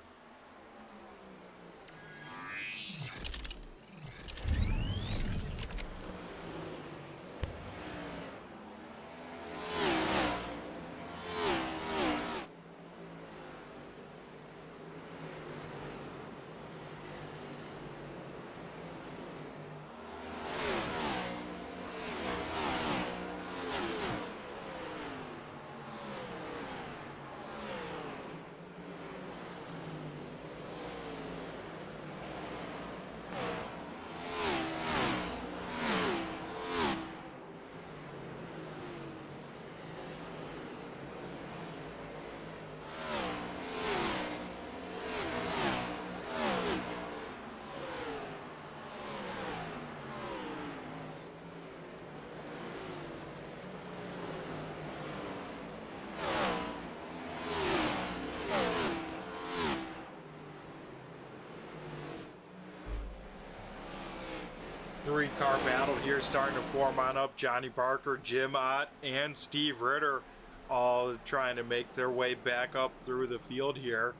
Speaker 1: Three-car battle here starting to form on up. Johnny Barker, Jim Ott, and Steve Ritter all trying to make their way back up through the field here.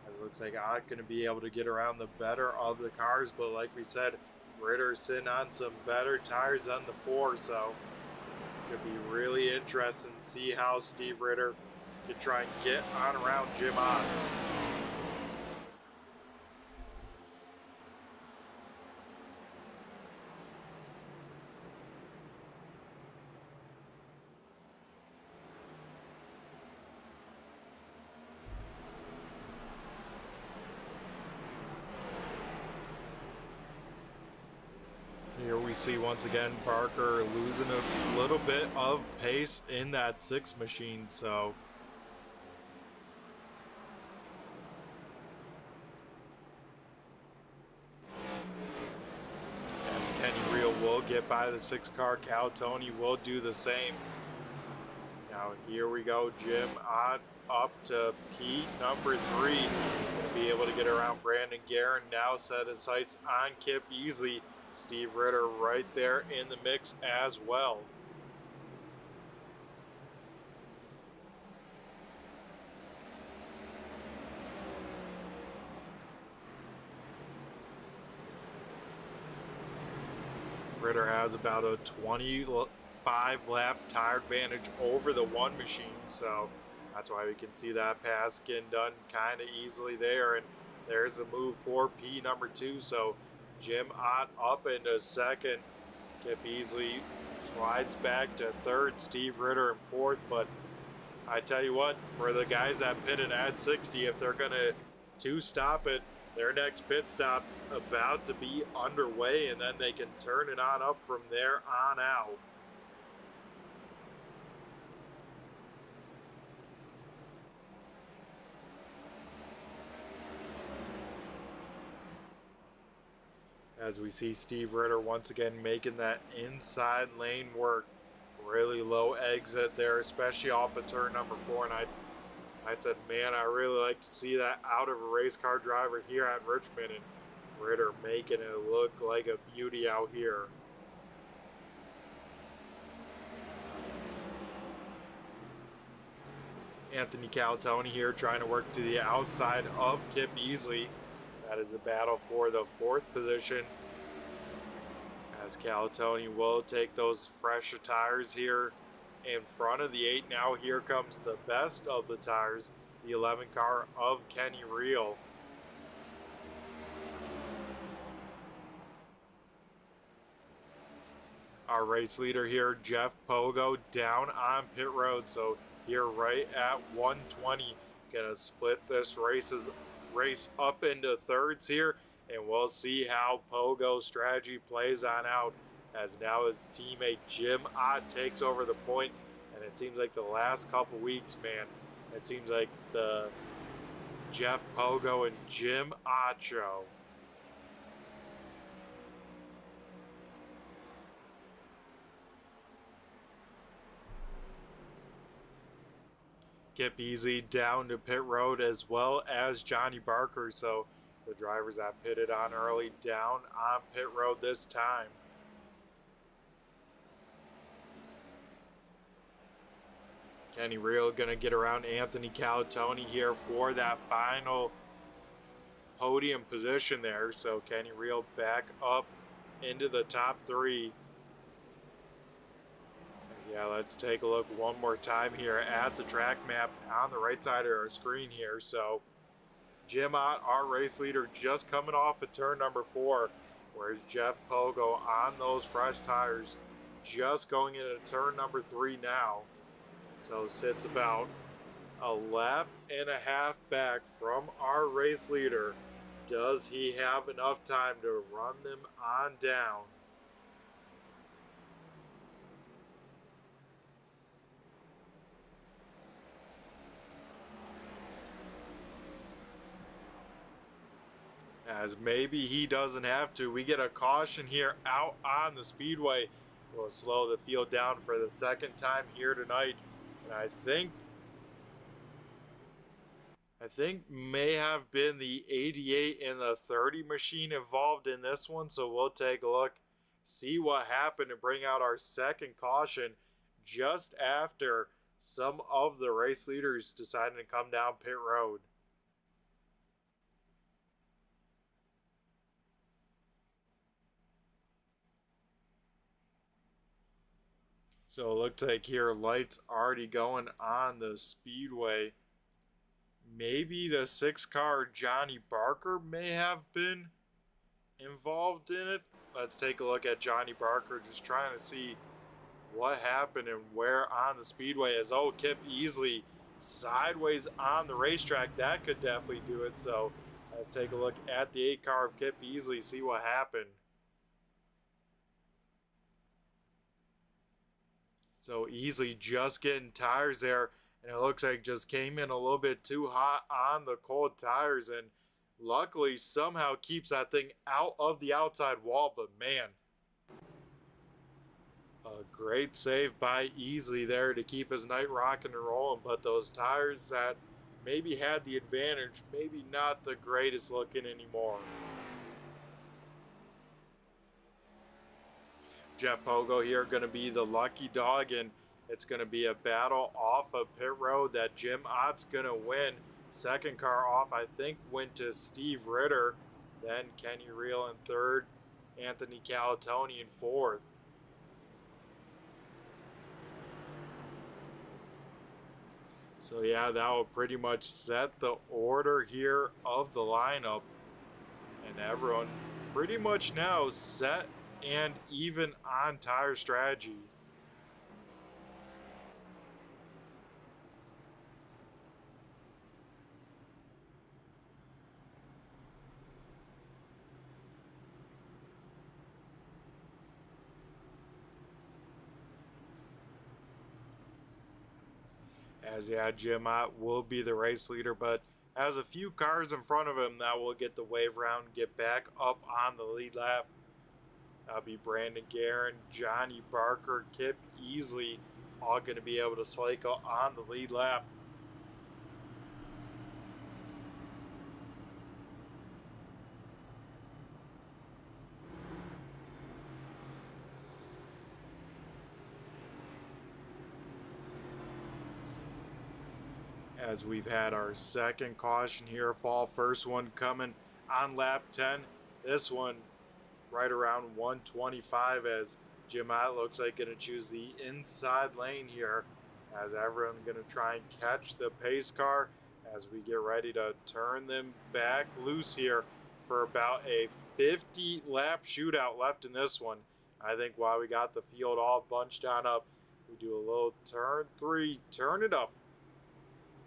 Speaker 1: As it looks like Ott going to be able to get around the better of the cars, but like we said, Ritter's sitting on some better tires than the 4, so could be really interesting to see how Steve Ritter can try and get on around Jim Ott. Here we see once again Barker losing a little bit of pace in that 6 machine, so as Kenny Reel will get by the 6 car, Cal Tony will do the same. Now here we go, Jim Ott up to Pete number 3, going to be able to get around Brandon Guerin, now set his sights on Kip Easley. Steve Ritter right there in the mix as well. Ritter has about a 25 lap tire advantage over the 1 machine, so that's why we can see that pass getting done kind of easily there. And there's a move for P number 2, so Jim Ott up into 2nd. Kip Easley slides back to 3rd. Steve Ritter in 4th. But I tell you what, for the guys that pitted at 60, if they're going to 2-stop it, their next pit stop about to be underway, and then they can turn it on up from there on out. As we see Steve Ritter once again making that inside lane work. Really low exit there, especially off of turn number 4. And I said, man, I really like to see that out of a race car driver here at Richmond. And Ritter making it look like a beauty out here. Anthony Calatoni here trying to work to the outside of Kip Easley. That is a battle for the 4th position, as Calatoni will take those fresher tires here in front of the 8. Now here comes the best of the tires, the 11 car of Kenny Reel. Our race leader here, Jeff Pogo, down on pit road, so here right at 120, gonna split this race up into 3rds here, and we'll see how Pogo's strategy plays on out, as now his teammate Jim Ott takes over the point. And it seems like the last couple weeks, man, it seems like the Jeff Pogo and Jim Ott show. Kip Easley down to pit road, as well as Johnny Barker. So the drivers that pitted on early down on pit road this time. Kenny Reel going to get around Anthony Calatoni here for that final podium position there. So Kenny Reel back up into the top 3. Yeah, let's take a look one more time here at the track map on the right side of our screen here. So Jim Ott, our race leader, just coming off of turn number 4, whereas Jeff Pogo on those fresh tires just going into turn number 3 now. So sits about a lap and a half back from our race leader. Does he have enough time to run them on down? As maybe he doesn't have to. We get a caution here out on the speedway. We'll slow the field down for the second time here tonight. And I think may have been the 88 and the 30 machine involved in this one. So we'll take a look, see what happened, and bring out our second caution just after some of the race leaders decided to come down pit road. So it looks like here lights already going on the speedway. Maybe the 6 car Johnny Barker may have been involved in it. Let's take a look at Johnny Barker, just trying to see what happened and where on the speedway is. Oh, Kip Easley sideways on the racetrack. That could definitely do it. So let's take a look at the 8 car of Kip Easley, see what happened. So Easley just getting tires there, and it looks like just came in a little bit too hot on the cold tires, and luckily somehow keeps that thing out of the outside wall. But man, a great save by Easley there to keep his night rocking and rolling. But those tires that maybe had the advantage, maybe not the greatest looking anymore. Jeff Pogo here going to be the lucky dog, and it's going to be a battle off of pit road that Jim Ott's going to win. Second car off, I think, went to Steve Ritter. Then Kenny Reel in third, Anthony Calatoni in fourth. So yeah, that will pretty much set the order here of the lineup. And everyone pretty much now set and even on tire strategy. As yeah, Jim Ott will be the race leader, but has a few cars in front of him that will get the wave round, get back up on the lead lap. That'll be Brandon Guerin, Johnny Barker, Kip Easley, all going to be able to cycle on the lead lap. As we've had our second caution here fall, first one coming on lap 10. This one right around 125, as Jim Ott looks like going to choose the inside lane here, as everyone's going to try and catch the pace car as we get ready to turn them back loose here for about a 50 lap shootout left in this one. I think while we got the field all bunched on up, we do a little turn 3, turn it up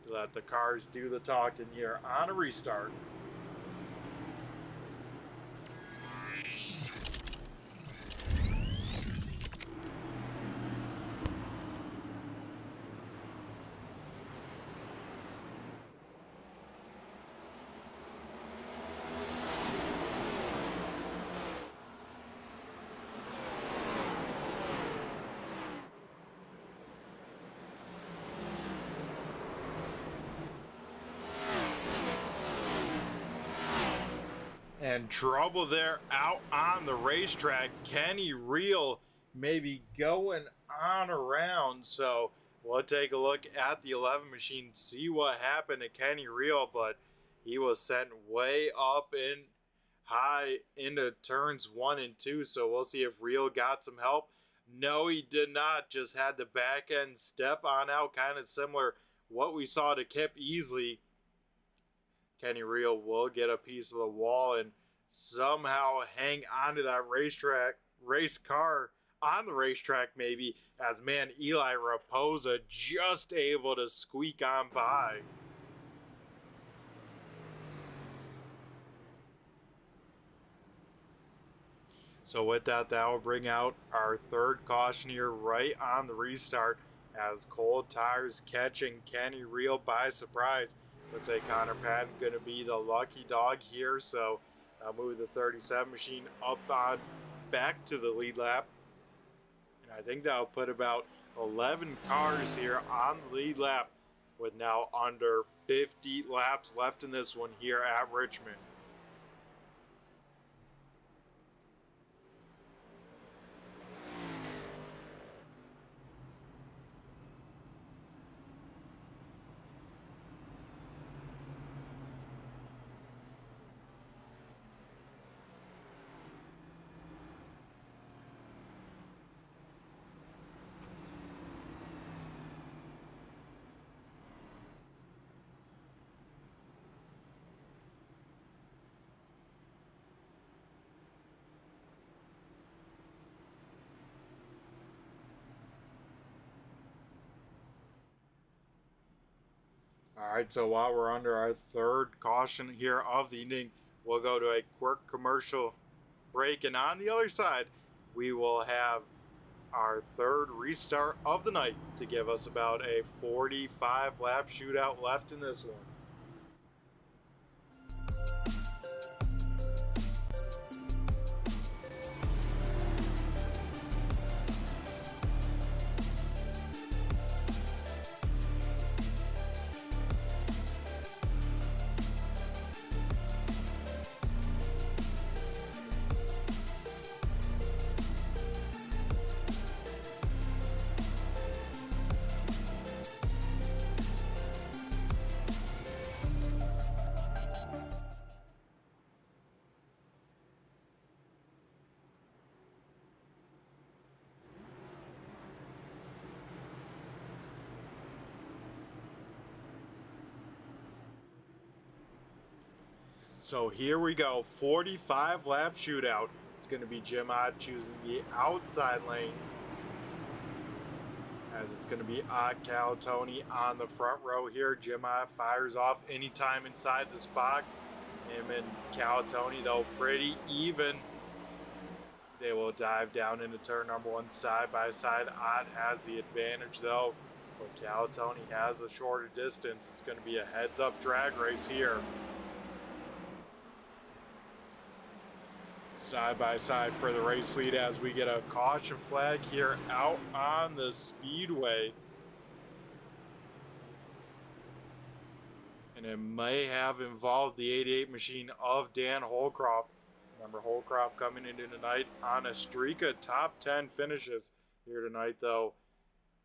Speaker 1: to let the cars do the talking here on a restart. And trouble there out on the racetrack. Kenny Reel maybe going on around. So we'll take a look at the 11 machine, see what happened to Kenny Reel, but he was sent way up in high into turns 1 and 2. So we'll see if Reel got some help. No, he did not. Just had the back end step on out, kind of similar what we saw to Kip Easley. Kenny Reel will get a piece of the wall and somehow hang onto that race car on the racetrack maybe, as man, Eli Raposa just able to squeak on by. So with that, that will bring out our third caution here right on the restart, as cold tires catching Kenny Reel by surprise. Looks like Connor Patton going to be the lucky dog here, so I'll move the 37 machine up on back to the lead lap. And I think that'll put about 11 cars here on the lead lap, with now under 50 laps left in this one here at Richmond. Alright, so while we're under our third caution here of the evening, we'll go to a quick commercial break, and on the other side, we will have our third restart of the night to give us about a 45 lap shootout left in this one. So here we go, 45 lap shootout. It's going to be Jim Ott choosing the outside lane, as it's going to be Ott Calatoni on the front row here. Jim Ott fires off anytime inside this box. Him and Calatoni, though, pretty even. They will dive down into turn number 1 side by side. Ott has the advantage, though, but Calatoni has a shorter distance. It's going to be a heads-up drag race here. Side by side for the race lead, as we get a caution flag here out on the speedway. And it may have involved the 88 machine of Dan Holcroft. Remember, Holcroft coming into tonight on a streak of top 10 finishes here tonight, though.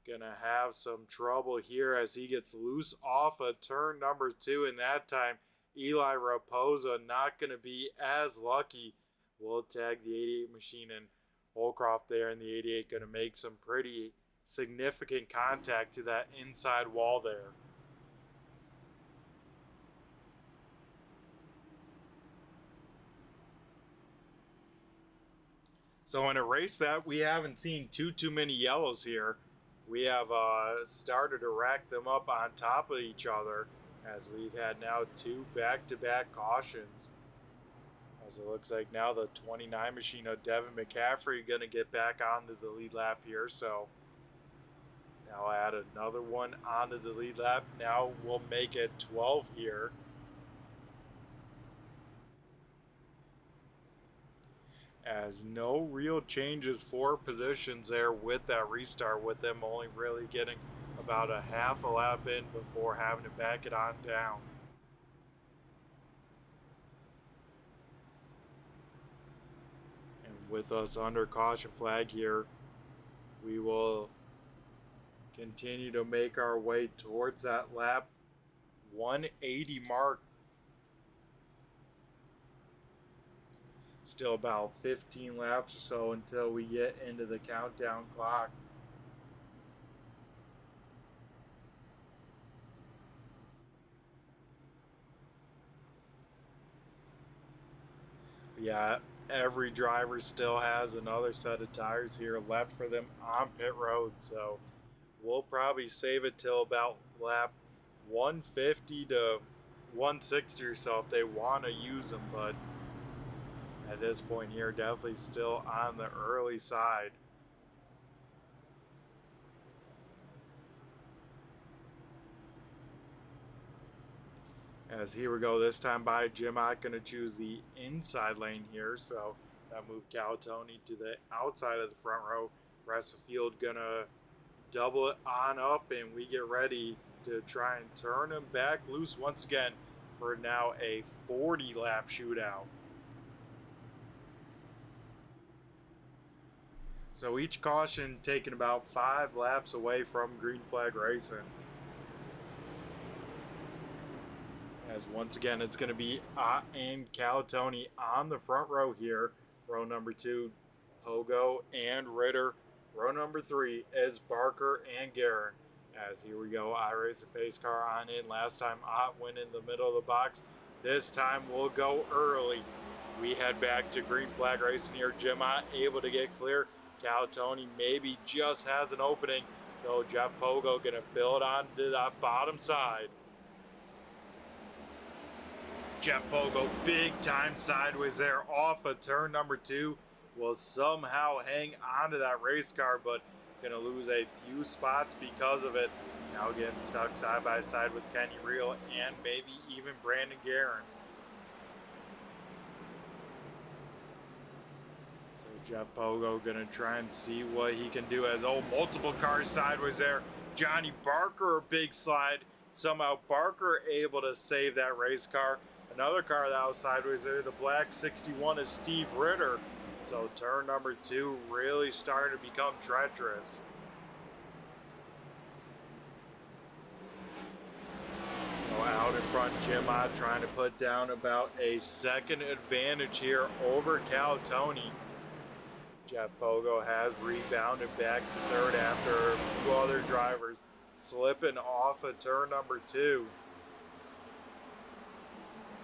Speaker 1: Gonna have some trouble here as he gets loose off of turn number 2, and that time Eli Raposa not gonna be as lucky. We'll tag the 88 machine, and Holcroft there in the 88 going to make some pretty significant contact to that inside wall there. So in a race that we haven't seen too many yellows here, we have started to rack them up on top of each other, as we've had now 2 back-to-back cautions. As it looks like now the 29 machine of Devin McCaffrey going to get back onto the lead lap here. So now add another one onto the lead lap. Now we'll make it 12 here. As no real changes for positions there with that restart, with them only really getting about a half a lap in before having to back it on down. with us under caution flag here, we will continue to make our way towards that lap 180 mark. Still about 15 laps or so until we get into the countdown clock. Yeah, every driver still has another set of tires here left for them on pit road, so we'll probably save it till about lap 150 to 160 or so if they want to use them, but at this point here, definitely still on the early side. As here we go, this time by Jim Ott going to choose the inside lane here, so that moved Calatoni to the outside of the front row. Rest of the field going to double it on up, and we get ready to try and turn him back loose once again for now a 40 lap shootout. So each caution taking about 5 laps away from green flag racing. As once again, it's going to be Ott and Calatoni on the front row here. Row number 2, Pogo and Ritter. Row number 3 is Barker and Guerin. As here we go, iRacing pace car on in. Last time Ott went in the middle of the box. This time we'll go early. We head back to green flag racing here. Jim Ott able to get clear. Calatoni maybe just has an opening, though Jeff Pogo going to fill it onto that bottom side. Jeff Pogo, big time sideways there off of turn number 2. Will somehow hang onto that race car, but going to lose a few spots because of it. Now getting stuck side by side with Kenny Reel and maybe even Brandon Guerin. Jeff Pogo going to try and see what he can do as multiple cars sideways there. Johnny Barker, a big slide. Somehow Barker able to save that race car. Another car that was sideways there, the black 61 is Steve Ritter. So turn number 2 really starting to become treacherous. So out in front, Jim Ott trying to put down about a second advantage here over Calatoni. Jeff Pogo has rebounded back to third after a few other drivers slipping off of turn number 2.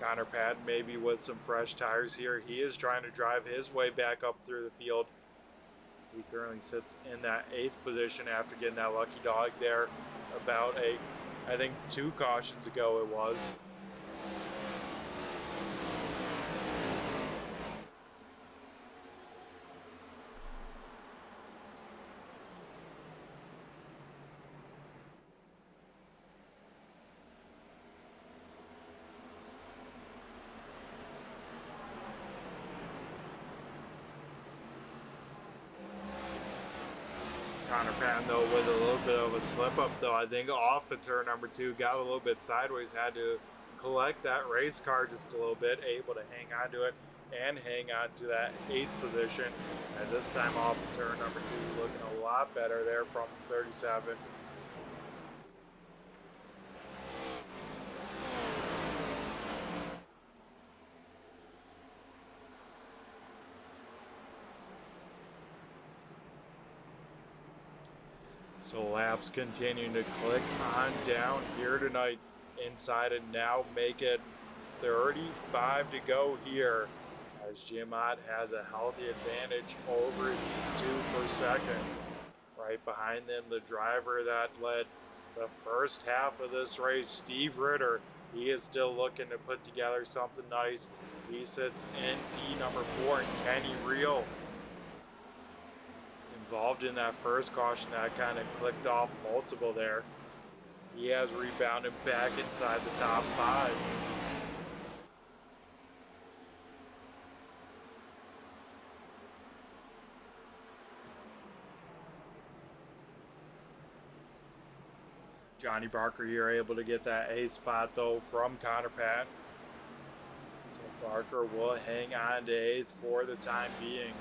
Speaker 1: Connor Patton maybe with some fresh tires here. He is trying to drive his way back up through the field. He currently sits in that 8th position after getting that lucky dog there about I think 2 cautions ago it was. Connor Patton, though, with a little bit of a slip up, though, I think off of turn number 2, got a little bit sideways, had to collect that race car just a little bit, able to hang on to it and hang on to that 8th position, as this time off of turn number 2, looking a lot better there from 37. So laps continuing to click on down here tonight inside, and now make it 35 to go here as Jim Ott has a healthy advantage over these 2 for second. Right behind them, the driver that led the first half of this race, Steve Ritter. He is still looking to put together something nice. He sits in P number 4, and Kenny Reel involved in that first caution that kind of clicked off multiple there. He has rebounded back inside the top 5. Johnny Barker here able to get that A spot though from Connor Patton. So Barker will hang on to 8th for the time being.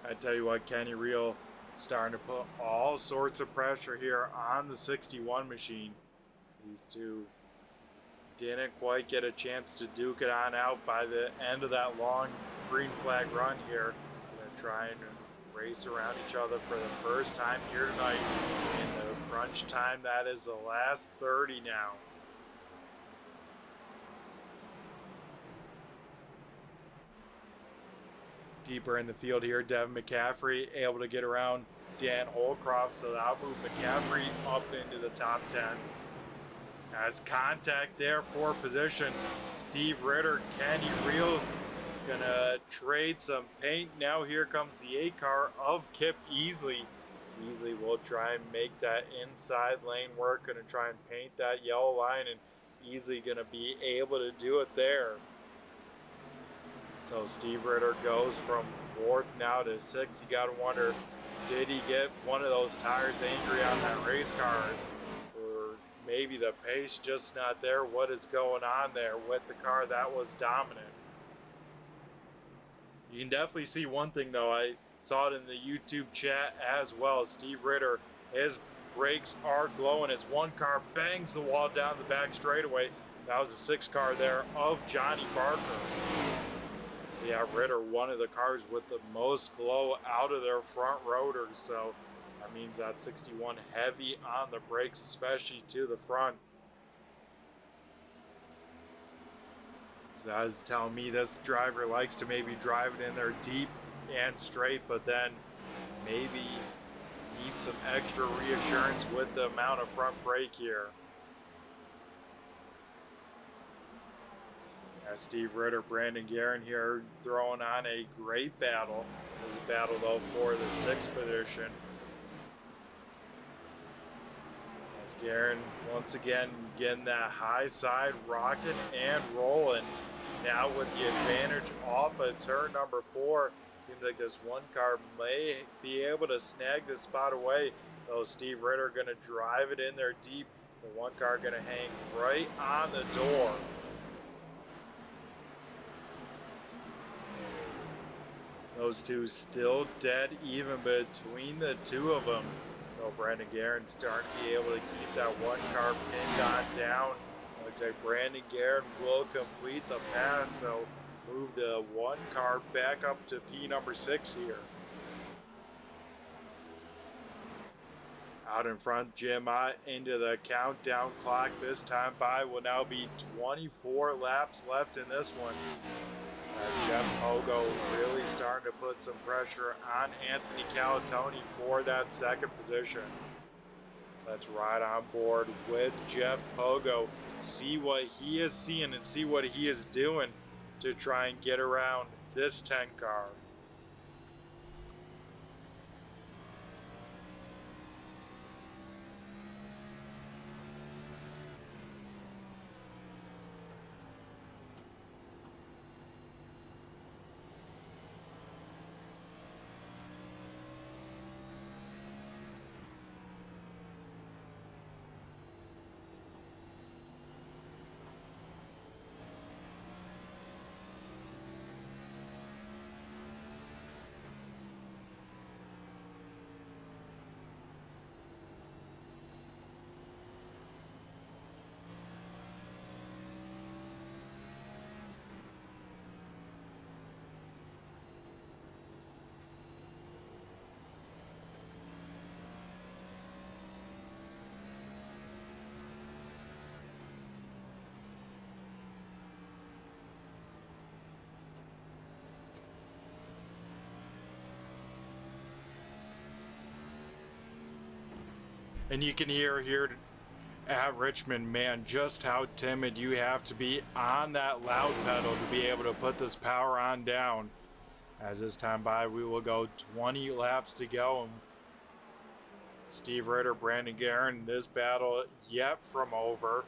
Speaker 1: I tell you what, Kenny Reel starting to put all sorts of pressure here on the 61 machine. These two didn't quite get a chance to duke it on out by the end of that long green flag run here. They're trying to race around each other for the first time here tonight in the crunch time. That is the last 30 now. Deeper in the field here, Devin McCaffrey able to get around Dan Holcroft, so that'll move McCaffrey up into the top 10. As contact there for position, Steve Ritter, Kenny Reel gonna trade some paint. Now here comes the 8 car of Kip Easley. Easley will try and make that inside lane work, gonna try and paint that yellow line, and Easley gonna be able to do it there. So Steve Ritter goes from 4th now to 6th. You gotta wonder, did he get one of those tires angry on that race car? Or maybe the pace just not there? What is going on there with the car that was dominant? You can definitely see one thing though. I saw it in the YouTube chat as well. Steve Ritter, his brakes are glowing as one car bangs the wall down the back straightaway. That was the 6th car there of Johnny Barker. Yeah, Ritter, one of the cars with the most glow out of their front rotors, so that means that 61 heavy on the brakes, especially to the front. So that is telling me this driver likes to maybe drive it in there deep and straight, but then maybe need some extra reassurance with the amount of front brake here. As Steve Ritter, Brandon Guerin here throwing on a great battle. This is a battle though for the 6th position. As Guerin once again getting that high side rocking and rolling. Now with the advantage off of turn number 4. Seems like this one car may be able to snag this spot away. Though Steve Ritter gonna drive it in there deep. The one car gonna hang right on the door. Those two still dead even between the two of them. So Brandon Guerin starting to be able to keep that one car pinned on down. Looks like Brandon Guerin will complete the pass, so move the one car back up to P number 6 here. Out in front, Jim Ott into the countdown clock. This time by will now be 24 laps left in this one. Jeff Pogo really starting to put some pressure on Anthony Calatoni for that 2nd position. Let's ride on board with Jeff Pogo, see what he is seeing and see what he is doing to try and get around this 10 car. And you can hear here at Richmond, man, just how timid you have to be on that loud pedal to be able to put this power on down. As this time by, we will go 20 laps to go. And Steve Ritter, Brandon Guerin, this battle yet from over.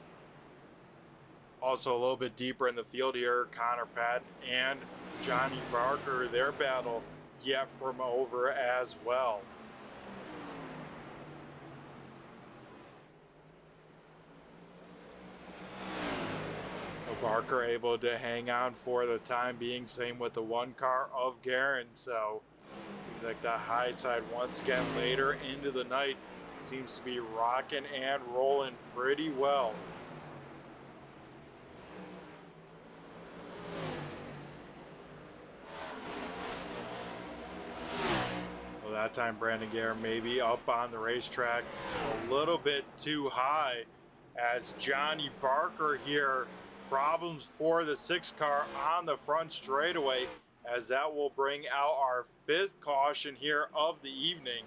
Speaker 1: Also a little bit deeper in the field here, Connor Patton and Johnny Barker, their battle yet from over as well. Barker able to hang on for the time being. Same with the one car of Guerin. So seems Like the high side once again later into the night seems to be rocking and rolling pretty well. Well, that time Brandon Gare maybe up on the racetrack a little bit too high, as Johnny Barker here, problems for the 6 car on the front straightaway, as that will bring out our 5th caution here of the evening.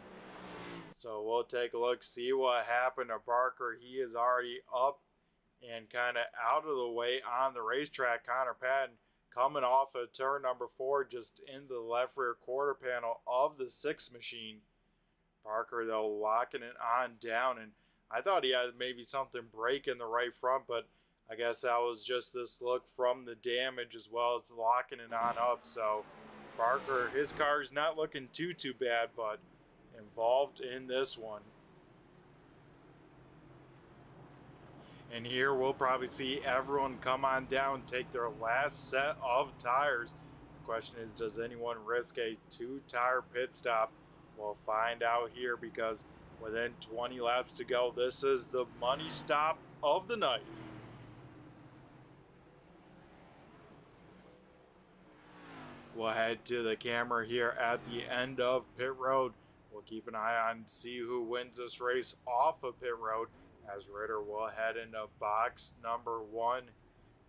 Speaker 1: So we'll take a look, see what happened to Barker. He is already up and kind of out of the way on the racetrack. Connor Patton coming off of turn number 4, just in the left rear quarter panel of the 6 machine. Barker, though, locking it on down, and I thought he had maybe something break in the right front, but I guess that was just this look from the damage as well as locking it on up. So Barker, his car is not looking too bad, but involved in this one. And here we'll probably see everyone come on down, take their last set of tires. The question is, does anyone risk a 2-tire pit stop? We'll find out here, because within 20 laps to go, this is the money stop of the night. We'll head to the camera here at the end of pit road. We'll keep an eye on, see who wins this race off of pit road, as Ritter will head into box number 1.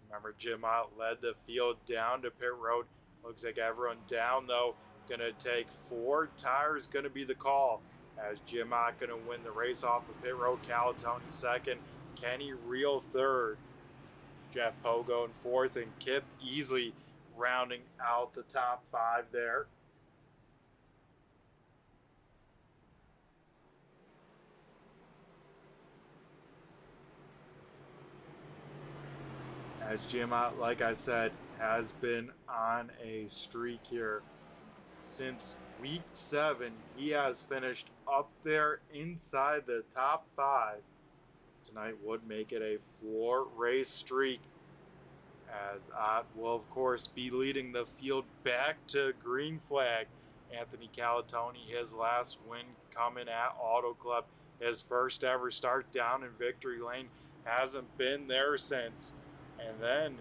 Speaker 1: Remember, Jim Ott led the field down to pit road. Looks like everyone down, though. Gonna take 4 tires, gonna be the call, as Jim Ott gonna win the race off of pit road. Calatoni 2nd, Kenny Reel 3rd, Jeff Pogo in 4th, and Kip easily rounding out the top 5 there. As Jim Ott, like I said, has been on a streak here since week 7. He has finished up there inside the top 5. Tonight would make it a 4 race streak, as Ott will of course be leading the field back to green flag. Anthony Calatoni, his last win coming at Auto Club, his first ever start down in victory lane, hasn't been there since. And then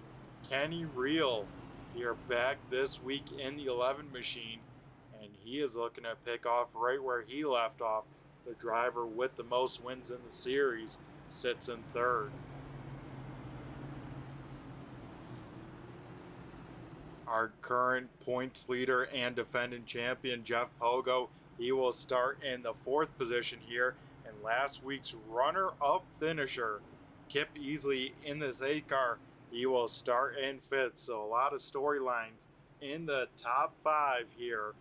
Speaker 1: Kenny Reel here back this week in the 11 machine, and he is looking to pick off right where he left off. The driver with the most wins in the series sits in 3rd. Our current points leader and defending champion, Jeff Pogo, he will start in the 4th position here. And last week's runner-up finisher, Kip Easley, in this 8 car, he will start in 5th. So a lot of storylines in the top 5 here,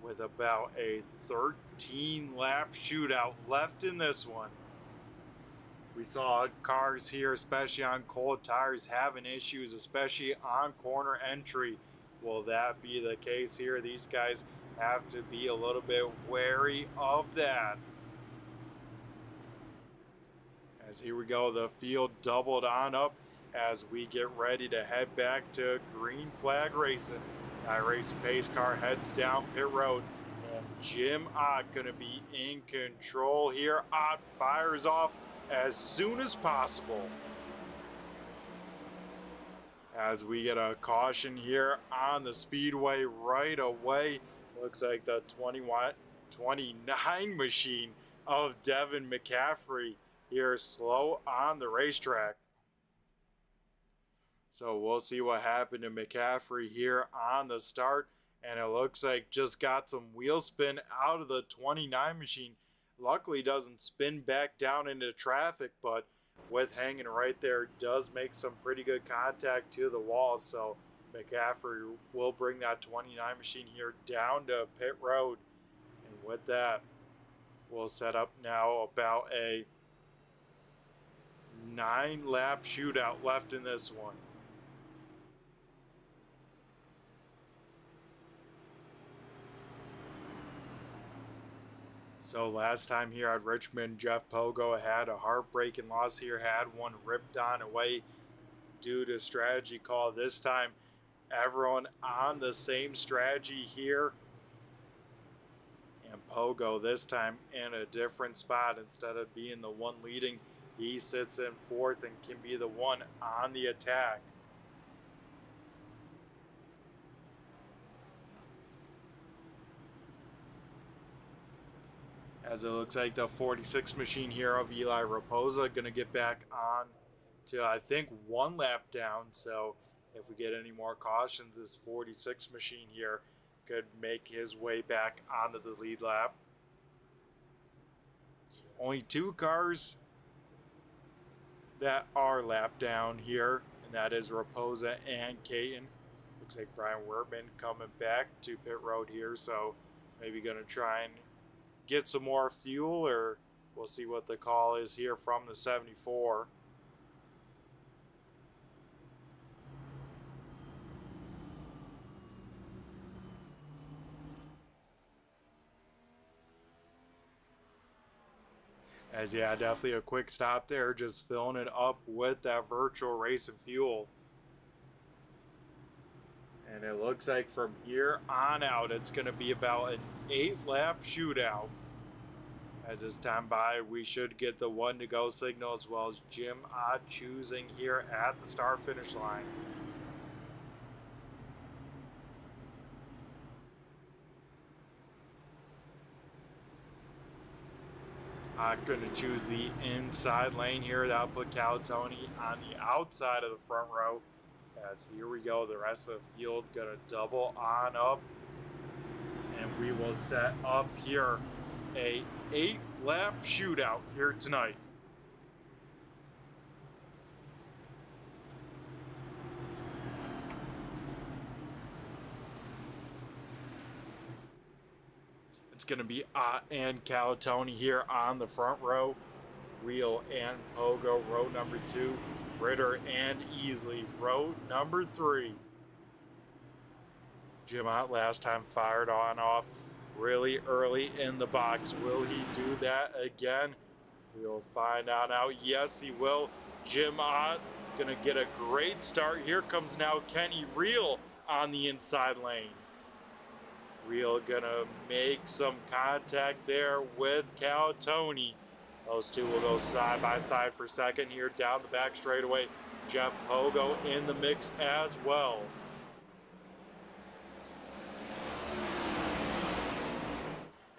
Speaker 1: with about a 13-lap shootout left in this one. We saw cars here, especially on cold tires, having issues, especially on corner entry. Will that be the case here? These guys have to be a little bit wary of that. As here we go, the field doubled on up as we get ready to head back to green flag racing. iRacing pace car heads down pit road, and Jim Ott gonna be in control here. Ott fires off as soon as possible, as we get a caution here on the speedway right away. Looks like the 29 machine of Devin McCaffrey here slow on the racetrack. So we'll see what happened to McCaffrey here on the start, and it looks like just got some wheel spin out of the 29 machine. Luckily doesn't spin back down into traffic, but with hanging right there, does make some pretty good contact to the wall. So McCaffrey will bring that 29 machine here down to pit road. And with that, we'll set up now about a 9-lap shootout left in this one. So last time here at Richmond, Jeff Pogo had a heartbreaking loss here, had one ripped on away due to strategy call. This time, everyone on the same strategy here. Pogo this time in a different spot. Instead of being the one leading, he sits in fourth and can be the one on the attack. As it looks like the 46 machine here of Eli Raposa going to get back on to, I think, one lap down. So if we get any more cautions, this 46 machine here could make his way back onto the lead lap. Only two cars that are lap down here, and that is Raposa and Caton. Looks like Brian Wertman coming back to pit road here, so maybe going to try and get some more fuel, or we'll see what the call is here from the 74. As yeah, definitely a quick stop there, just filling it up with that virtual racing fuel. And it looks like from here on out, it's going to be about an 8-lap shootout. As this time by, we should get the 1 to go signal, as well as Jim Ott choosing here at the start finish line. I'm going to choose the inside lane here. That'll put Calatoni on the outside of the front row. As here we go, the rest of the field going to double on up. And we will set up here a 8-lap shootout here tonight. It's going to be Ott and Calatoni here on the front row. Wheel and Pogo, row number 2. Ritter and Easley, row number 3. Jim Ott last time fired on off really early in the box. Will he do that again? We'll find out now. Yes, he will. Jim Ott gonna get a great start. Here comes now Kenny Reel on the inside lane. Reel gonna make some contact there with Calatoni. Those two will go side by side for second here down the back straightaway. Jeff Pogo in the mix as well.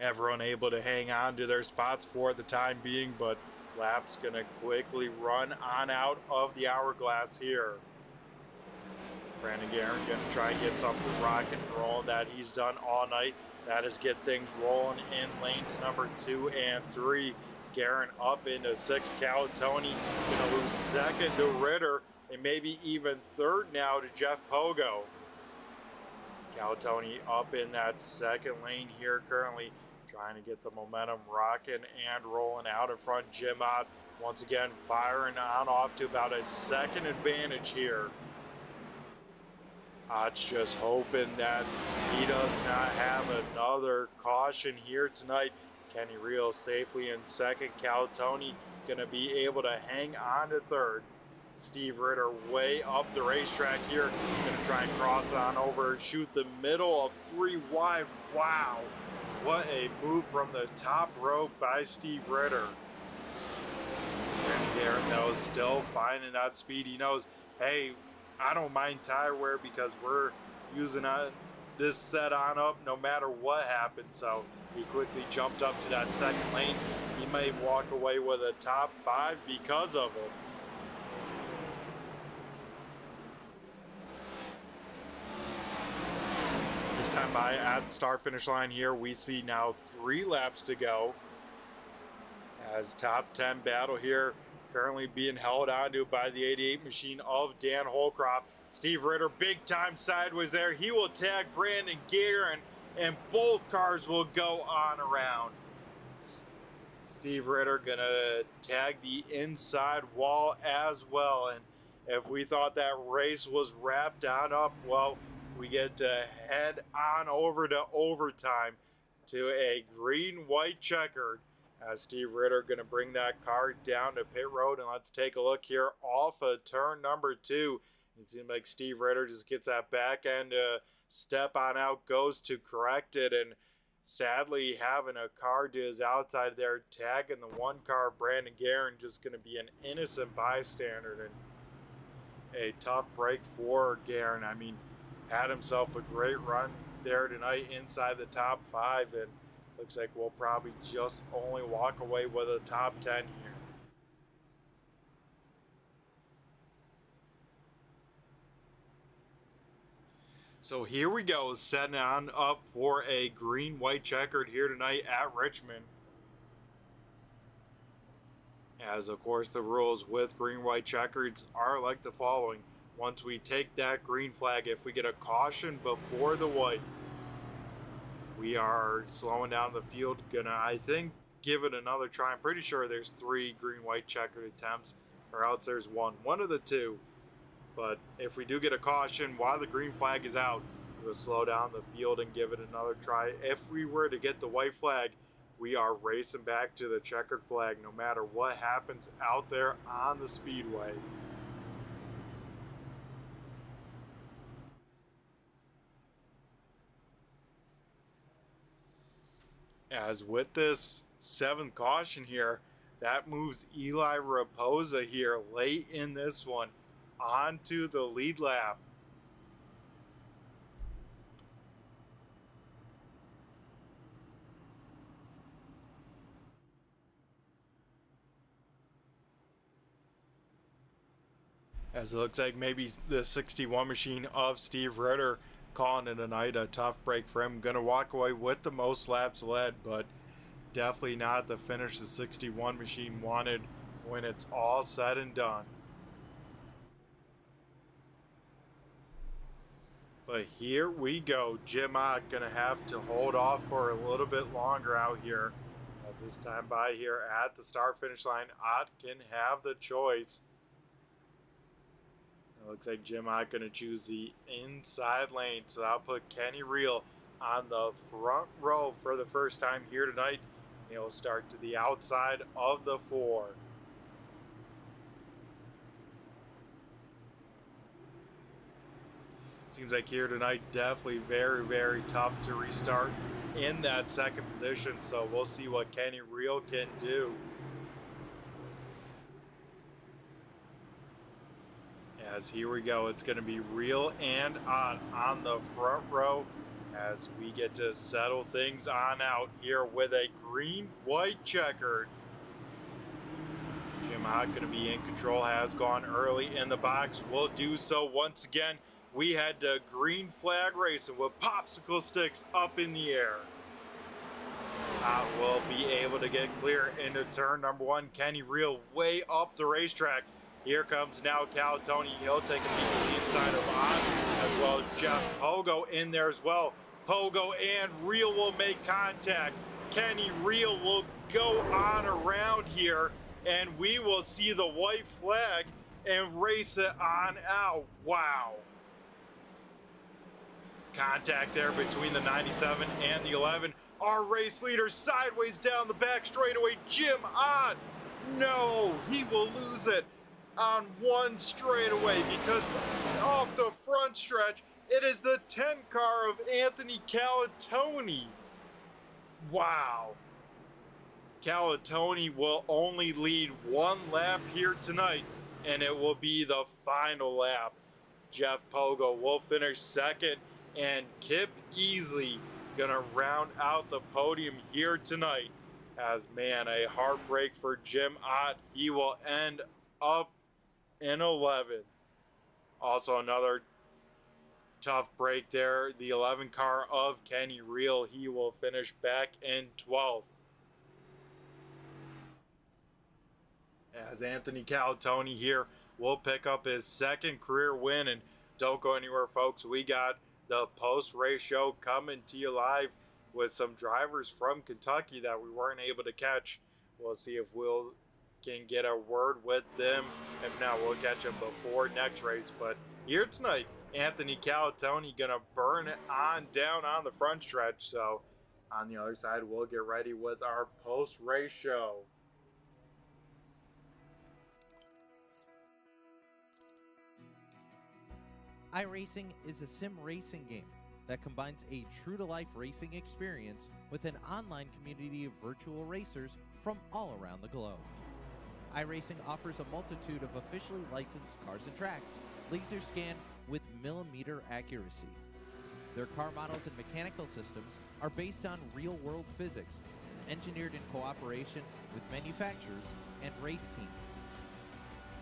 Speaker 1: Everyone able to hang on to their spots for the time being, but lap's gonna quickly run on out of the hourglass here. Brandon Guerin gonna try and get something rock and roll that he's done all night. That is get things rolling in lanes number 2 and 3. Guerin up into 6th. Calatoni gonna lose 2nd to Ritter, and maybe even 3rd now to Jeff Pogo. Calatoni up in that 2nd lane here currently, trying to get the momentum rocking and rolling out in front. Jim Ott once again firing on off to about a 2nd advantage here. Ott's just hoping that he does not have another caution here tonight. Kenny Reel safely in 2nd. Calatoni gonna be able to hang on to 3rd. Steve Ritter way up the racetrack here. Gonna try and cross on over, shoot the middle of 3 wide. Wow, what a move from the top rope by Steve Ritter. Brandon Guerin though still finding that speed. He knows, hey, I don't mind tire wear because we're using this set on up no matter what happens. So he quickly jumped up to that 2nd lane. He may walk away with a top 5 because of it. This time by at the start finish line here, we see now 3 laps to go. As top 10 battle here currently being held onto by the 88 machine of Dan Holcroft. Steve Ritter, big time sideways there. He will tag Brandon Guerin, and both cars will go on around. Steve Ritter gonna tag the inside wall as well. And if we thought that race was wrapped on up, well, we get to head on over to overtime to a green-white checkered. As Steve Ritter going to bring that car down to pit road, and let's take a look here off of turn number 2. It seems like Steve Ritter just gets that back end step on out, goes to correct it, and sadly having a car to his outside there, tagging the one car, Brandon Guerin, just going to be an innocent bystander, and a tough break for Guerin. I mean, had himself a great run there tonight inside the top 5, and looks like we'll probably just only walk away with a top 10 here. So here we go, setting on up for a green-white checkered here tonight at Richmond. As of course the rules with green-white checkers are like the following. Once we take that green flag, if we get a caution before the white, we are slowing down the field. Gonna, I think, give it another try. I'm pretty sure there's 3 green-white checkered attempts, or else there's one of the 2. But if we do get a caution while the green flag is out, we'll slow down the field and give it another try. If we were to get the white flag, we are racing back to the checkered flag no matter what happens out there on the speedway. As with this 7th caution here, that moves Eli Raposa here late in this one onto the lead lap. As it looks like maybe the 61 machine of Steve Ritter calling it a night, a tough break for him. Gonna walk away with the most laps led, but definitely not the finish the 61 machine wanted when it's all said and done. But here we go. Jim Ott gonna have to hold off for a little bit longer out here. As this time by here at the start finish line, Ott can have the choice. It looks like Jim Ott gonna choose the inside lane, so that'll put Kenny Reel on the front row for the first time here tonight. He'll start to the outside of the 4. Seems like here tonight, definitely very, very tough to restart in that 2nd position. So we'll see what Kenny Reel can do. As here we go, it's going to be Reel and on the front row as we get to settle things on out here with a green-white checkered. Jim Ott going to be in control, has gone early in the box, will do so once again. We had the green flag racing with popsicle sticks up in the air. Ott will be able to get clear into turn number 1. Kenny Reel way up the racetrack. Here comes now Cal Tony. He'll take a peek to the inside of Ott, as well as Jeff Pogo in there as well. Pogo and Reel will make contact. Kenny Reel will go on around here, and we will see the white flag and race it on out. Wow. Contact there between the 97 and the 11. Our race leader sideways down the back straightaway. Jim Ott. No, he will lose it on one straightaway because off the front stretch, it is the 10 car of Anthony Calatoni. Wow. Calatoni will only lead 1 lap here tonight, and it will be the final lap. Jeff Pogo will finish 2nd, and Kip Easley gonna round out the podium here tonight. As, man, a heartbreak for Jim Ott. He will end up in 11th. Also another tough break there. The 11 car of Kenny Reel, he will finish back in 12th. As Anthony Calatoni here will pick up his 2nd career win. And don't go anywhere, folks. We got the post-race show coming to you live with some drivers from Kentucky that we weren't able to catch. We'll see if we'll can get a word with them. If not, we'll catch them before next race. But here tonight, Anthony Calatoni gonna burn it on down on the front stretch. So on the other side, we'll get ready with our post-race show.
Speaker 2: iRacing is a sim racing game that combines a true-to-life racing experience with an online community of virtual racers from all around the globe. iRacing offers a multitude of officially licensed cars and tracks, laser scanned with millimeter accuracy. Their car models and mechanical systems are based on real-world physics, engineered in cooperation with manufacturers and race teams.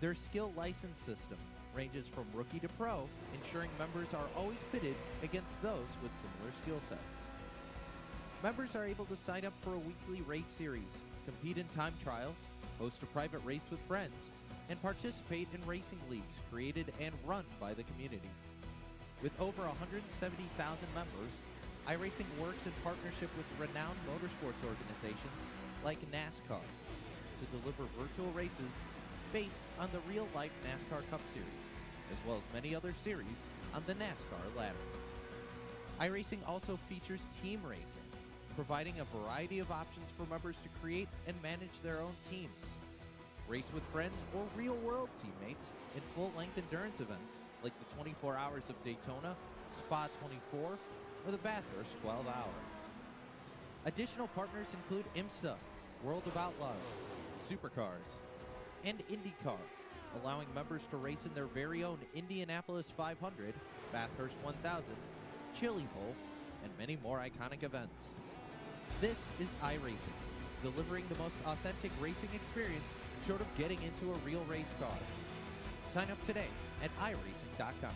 Speaker 2: Their skill license system ranges from rookie to pro, ensuring members are always pitted against those with similar skill sets. Members are able to sign up for a weekly race series, compete in time trials, host a private race with friends, and participate in racing leagues created and run by the community. With over 170,000 members, iRacing works in partnership with renowned motorsports organizations like NASCAR to deliver virtual races based on the real-life NASCAR Cup Series, as well as many other series on the NASCAR ladder. iRacing also features team racing, providing a variety of options for members to create and manage their own teams. Race with friends or real-world teammates in full-length endurance events like the 24 Hours of Daytona, Spa 24, or the Bathurst 12 Hour. Additional partners include IMSA, World of Outlaws, Supercars, and IndyCar, allowing members to race in their very own Indianapolis 500, Bathurst 1000, Chili Bowl, and many more iconic events. This is iRacing, delivering the most authentic racing experience short of getting into a real race car. Sign up today at iRacing.com.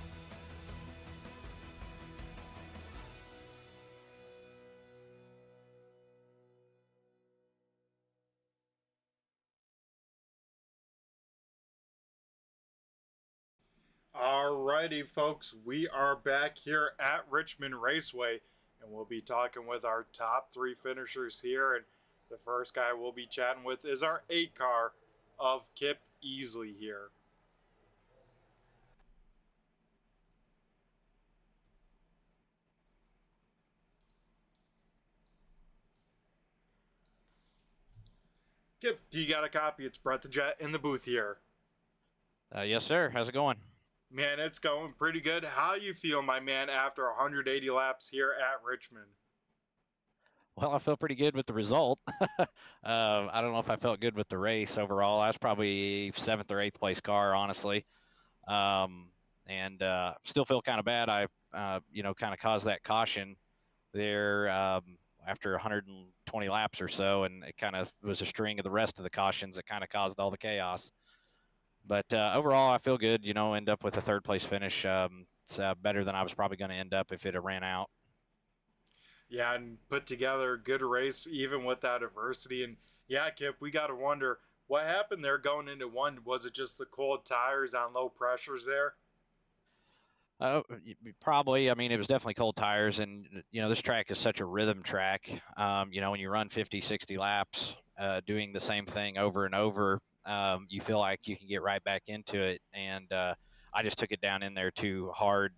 Speaker 1: Alrighty, folks, we are back here at Richmond Raceway, and we'll be talking with our top 3 finishers here. And the first guy we'll be chatting with is our 8 car of Kip Easley here. Kip, do you got a copy? It's Brett the Jet in the booth here.
Speaker 3: Yes, sir. How's it going?
Speaker 1: Man, it's going pretty good. How you feel, my man, after 180 laps here at Richmond?
Speaker 3: Well, I feel pretty good with the result. I don't know if I felt good with the race overall. I was probably 7th or 8th place car, honestly. And still feel kind of bad. I, kind of caused that caution there after 120 laps or so, and it kind of was a string of the rest of the cautions that kind of caused all the chaos. But overall, I feel good, end up with a 3rd place finish. It's better than I was probably going to end up if it had ran out.
Speaker 1: Yeah, and put together a good race even with that adversity. And yeah, Kip, we got to wonder what happened there going into one. Was it just the cold tires on low pressures there?
Speaker 3: Probably. I mean, it was definitely cold tires, and this track is such a rhythm track. When you run 50, 60 laps, doing the same thing over and over, you feel like you can get right back into it. And I just took it down in there too hard.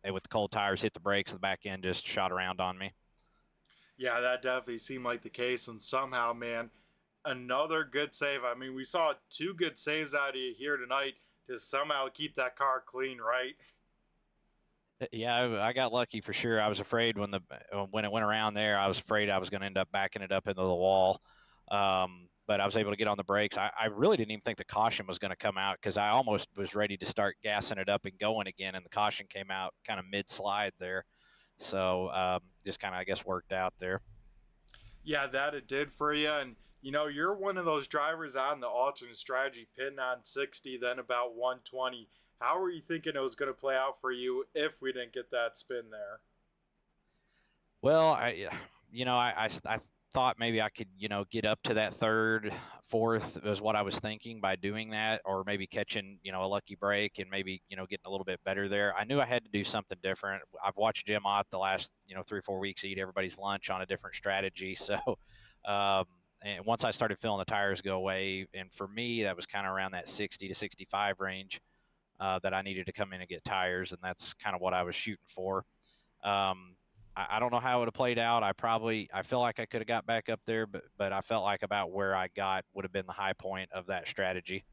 Speaker 3: And with the cold tires, hit the brakes, the back end just shot around on me.
Speaker 1: Yeah, that definitely seemed like the case. And somehow, man, another good save. I mean, we saw 2 good saves out of you here tonight to somehow keep that car clean, right?
Speaker 3: Yeah, I got lucky for sure. I was afraid when it went around there, I was afraid I was going to end up backing it up into the wall. But I was able to get on the brakes. I really didn't even think the caution was going to come out because I almost was ready to start gassing it up and going again, and the caution came out kind of mid-slide there. So just kind of, I guess, worked out there.
Speaker 1: Yeah, that it did for you. And, you're one of those drivers on the alternate strategy, pitting on 60, then about 120. How were you thinking it was going to play out for you if we didn't get that spin there?
Speaker 3: Well, I thought maybe I could, get up to that 3rd, 4th was what I was thinking by doing that, or maybe catching, a lucky break and maybe, getting a little bit better there. I knew I had to do something different. I've watched Jim Ott the last, 3 or 4 weeks eat everybody's lunch on a different strategy. So, and once I started feeling the tires go away, and for me, that was kind of around that 60 to 65 range that I needed to come in and get tires, and that's kind of what I was shooting for. I don't know how it would have played out. I feel like I could have got back up there, but I felt like about where I got would have been the high point of that strategy.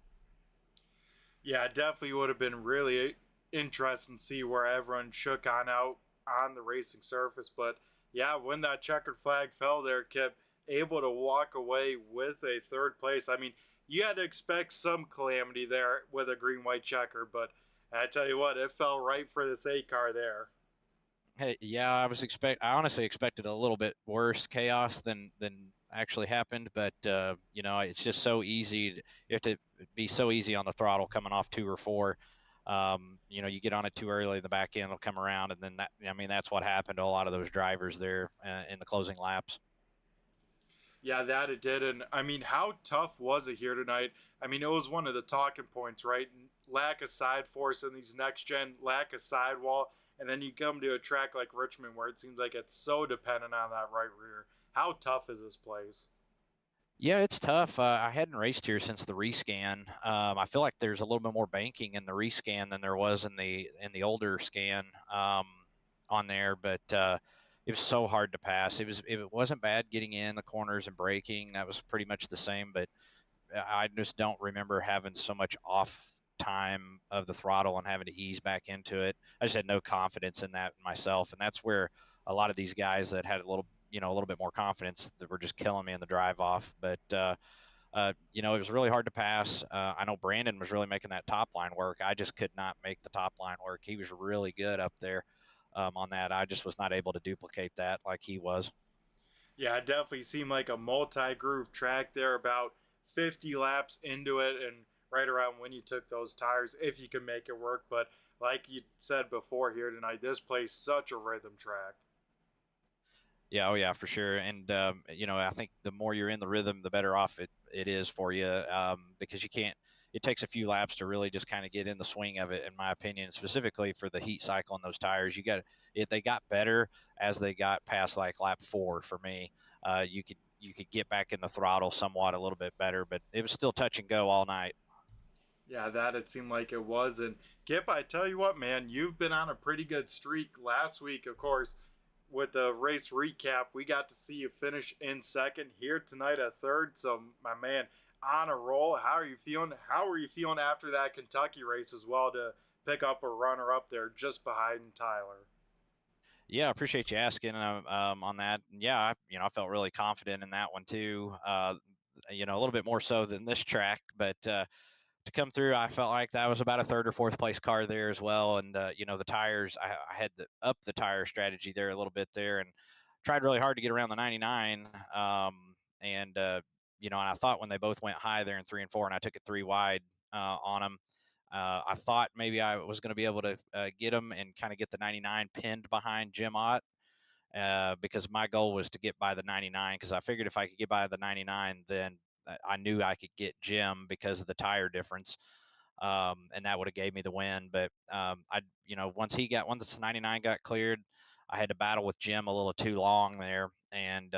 Speaker 1: Yeah, it definitely would have been really interesting to see where everyone shook on out on the racing surface. But yeah, when that checkered flag fell there, Kip, able to walk away with a third place. I mean, you had to expect some calamity there with a green white checker, but I tell you what, it fell right for this A car there.
Speaker 3: Hey, yeah, I honestly expected a little bit worse chaos than actually happened, but you know, it's just so easy. You have to be so easy on the throttle coming off two or four. You know, you get on it too early, the back end will come around, and then that. I mean, that's what happened to a lot of those drivers there in the closing laps.
Speaker 1: Yeah, that it did. And I mean, how tough was it here tonight? I mean, it was one of the talking points, right? Lack of side force in these next gen, lack of sidewall. And then you come to a track like Richmond where it seems like it's so dependent on that right rear. How tough is this place?
Speaker 3: Yeah, it's tough. I hadn't raced here since the rescan. I feel like there's a little bit more banking in the rescan than there was in the older scan on there, but it was so hard to pass. It wasn't bad getting in the corners and braking. That was pretty much the same, but I just don't remember having so much off time of the throttle and having to ease back into it. I just had no confidence in that myself, and that's where a lot of these guys that had a little, you know, a little bit more confidence that were just killing me in the drive off. But you know, it was really hard to pass. I know Brandon was really making that top line work. I just could not make the top line work. He was really good up there on that. I just was not able to duplicate that like he was.
Speaker 1: Yeah, it definitely seemed like a multi groove track there, about 50 laps into it, and right around when you took those tires, if you can make it work. But like you said before here tonight, this plays such a rhythm track.
Speaker 3: Yeah, oh yeah, for sure. And you know, I think the more you're in the rhythm, the better off it is for you, because you can't. It takes a few laps to really just kind of get in the swing of it, in my opinion. Specifically for the heat cycle on those tires, you got if they got better as they got past like lap four for me. You could get back in the throttle somewhat a little bit better, but it was still touch and go all night.
Speaker 1: Yeah, that it seemed like it was. And Kip, I tell you what, man, you've been on a pretty good streak. Last week, of course, with the race recap, we got to see you finish in second. Here tonight at third. So, my man, on a roll. How are you feeling? How are you feeling after that Kentucky race as well to pick up a runner up there just behind Tyler?
Speaker 3: Yeah, I appreciate you asking on that. Yeah, you know, I felt really confident in that one too. You know, a little bit more so than this track, but to come through, I felt like that was about a third or fourth place car there as well. And you know, the tires, I had to up the tire strategy there a little bit there, and tried really hard to get around the 99. And you know, and I thought when they both went high there in 3 and 4, and I took it 3 wide on them. I thought maybe I was going to be able to get them and kind of get the 99 pinned behind Jim Ott, because my goal was to get by the 99, because I figured if I could get by the 99, then I knew I could get Jim because of the tire difference, and that would have gave me the win. But you know, once the 99 got cleared, I had to battle with Jim a little too long there, and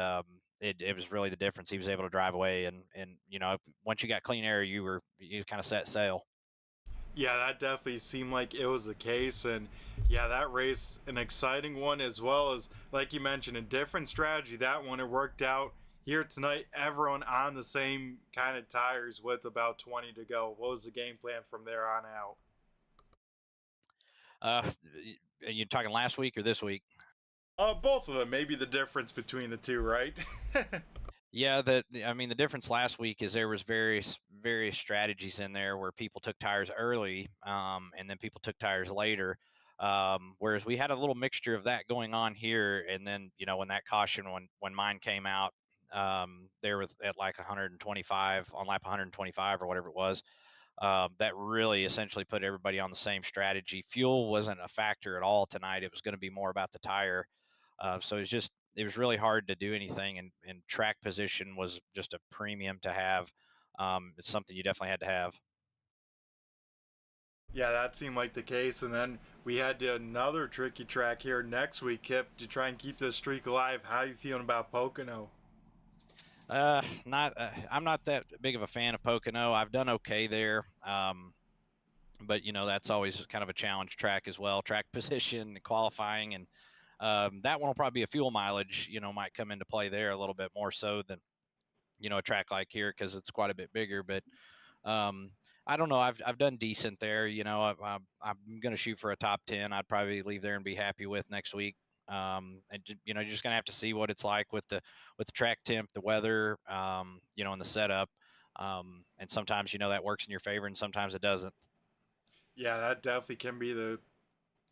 Speaker 3: it was really the difference. He was able to drive away, and you know, once you got clean air, you kind of set sail.
Speaker 1: Yeah, that definitely seemed like it was the case. And yeah, that race, an exciting one, as well as, like you mentioned, a different strategy. That one, it worked out. Here tonight, everyone on the same kind of tires with about 20 to go. What was the game plan from there on out?
Speaker 3: Uh, you talking last week or this week?
Speaker 1: Both of them. Maybe the difference between the two, right?
Speaker 3: Yeah, I mean the difference last week is there was various strategies in there where people took tires early, and then people took tires later. Whereas we had a little mixture of that going on here, and then you know when that caution when mine came out, there was at like 125 on lap 125 or whatever it was. That really essentially put everybody on the same strategy. Fuel wasn't a factor at all tonight. It was going to be more about the tire. So it was really hard to do anything, and track position was just a premium to have. It's something you definitely had to have.
Speaker 1: Yeah, that seemed like the case. And then we had another tricky track here next week, Kip, to try and keep this streak alive. How you feeling about Pocono?
Speaker 3: Not I'm not that big of a fan of Pocono. I've done okay there. But you know that's always kind of a challenge track as well. Track position, qualifying, and that one will probably be a fuel mileage. You know, might come into play there a little bit more so than you know a track like here because it's quite a bit bigger. But um, I don't know. I've done decent there. You know, I'm going to shoot for a top 10. I'd probably leave there and be happy with next week. And you're just gonna have to see what it's like with the track temp, the weather, and the setup. And sometimes that works in your favor, and sometimes it doesn't.
Speaker 1: Yeah, that definitely can be the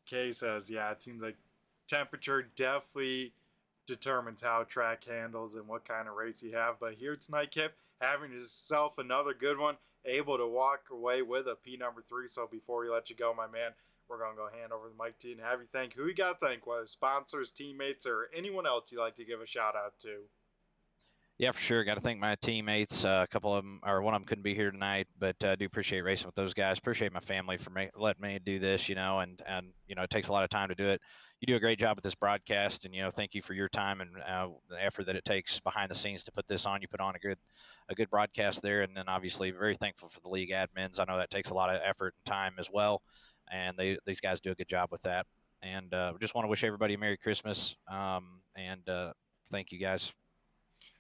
Speaker 1: case. As yeah, it seems like temperature definitely determines how track handles and what kind of race you have. But here tonight, Kip, having yourself another good one, able to walk away with a P number 3. So before we let you go, my man, we're going to go hand over the mic to you and have you thank who you got to thank, whether sponsors, teammates, or anyone else you'd like to give a shout out to.
Speaker 3: Yeah, for sure. Got to thank my teammates. A couple of them, or one of them couldn't be here tonight, but I do appreciate racing with those guys. Appreciate my family for letting me do this, and it takes a lot of time to do it. You do a great job with this broadcast, and thank you for your time and the effort that it takes behind the scenes to put this on. You put on a good broadcast there, and then obviously very thankful for the league admins. I know that takes a lot of effort and time as well, and these guys do a good job with that. And just want to wish everybody a Merry Christmas, and thank you guys.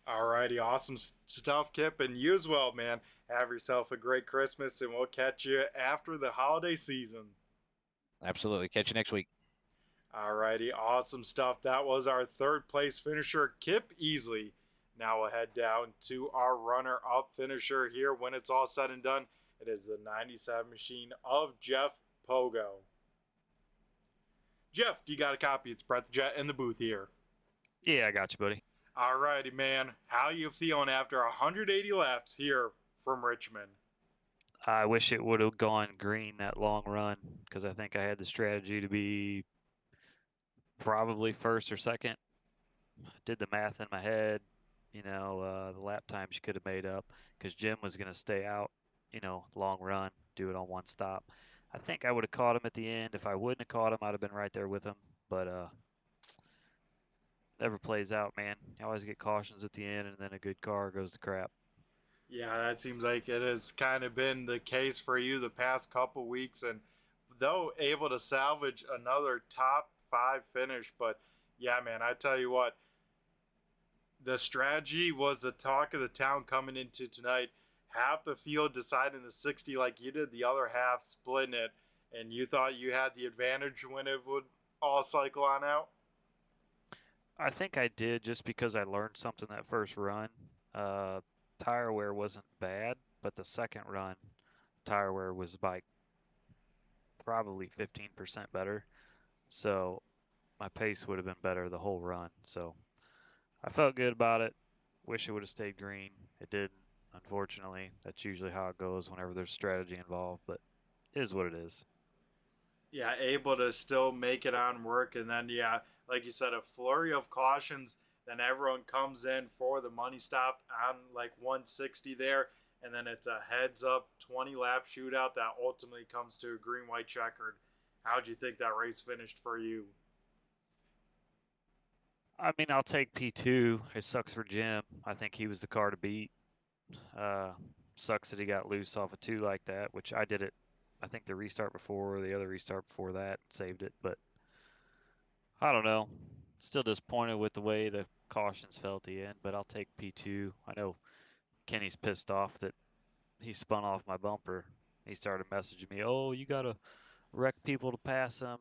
Speaker 1: Alrighty, awesome stuff, Kip, and you as well, man. Have yourself a great Christmas, and we'll catch you after the holiday season.
Speaker 3: Absolutely. Catch you next week.
Speaker 1: Alrighty, awesome stuff. That was our third place finisher, Kip Easley. Now we'll head down to our runner-up finisher here. When it's all said and done, it is the 97 machine of Jeff Pogo. Jeff, do you got a copy? It's Brett the Jet in the booth here.
Speaker 4: Yeah, I got you, buddy.
Speaker 1: Alrighty, man. How you feeling after 180 laps here from Richmond?
Speaker 4: I wish it would have gone green that long run, because I think I had the strategy to be probably first or second. Did the math in my head, the lap times you could have made up, because Jim was going to stay out, long run, do it on one stop. I think I would have caught him at the end. If I wouldn't have caught him, I'd have been right there with him. But never plays out, man. You always get cautions at the end, and then a good car goes to crap.
Speaker 1: Yeah, that seems like it has kind of been the case for you the past couple weeks, and though able to salvage another top 5 finish. But yeah, man, I tell you what, the strategy was the talk of the town coming into tonight. Half the field deciding the 60 like you did, the other half splitting it, and you thought you had the advantage when it would all cycle on out?
Speaker 4: I think I did, just because I learned something that first run. Tire wear wasn't bad, but the second run, tire wear was by probably 15% better. So my pace would have been better the whole run. So I felt good about it. Wish it would have stayed green. It didn't, unfortunately. That's usually how it goes whenever there's strategy involved, but it is what it is.
Speaker 1: Yeah, able to still make it on work, and then yeah, like you said, a flurry of cautions. Then everyone comes in for the money stop on like 160 there, and then it's a heads up 20 lap shootout that ultimately comes to a green white checkered. How'd you think that race finished for you?
Speaker 4: I mean, I'll take P2. It sucks for Jim. I think he was the car to beat. Sucks that he got loose off a 2 like that, which I did it. I think the restart before, or the other restart before that, saved it. But I don't know. Still disappointed with the way the cautions fell at the end, but I'll take P2. I know Kenny's pissed off that he spun off my bumper. He started messaging me, "Oh, you got to wreck people to pass them.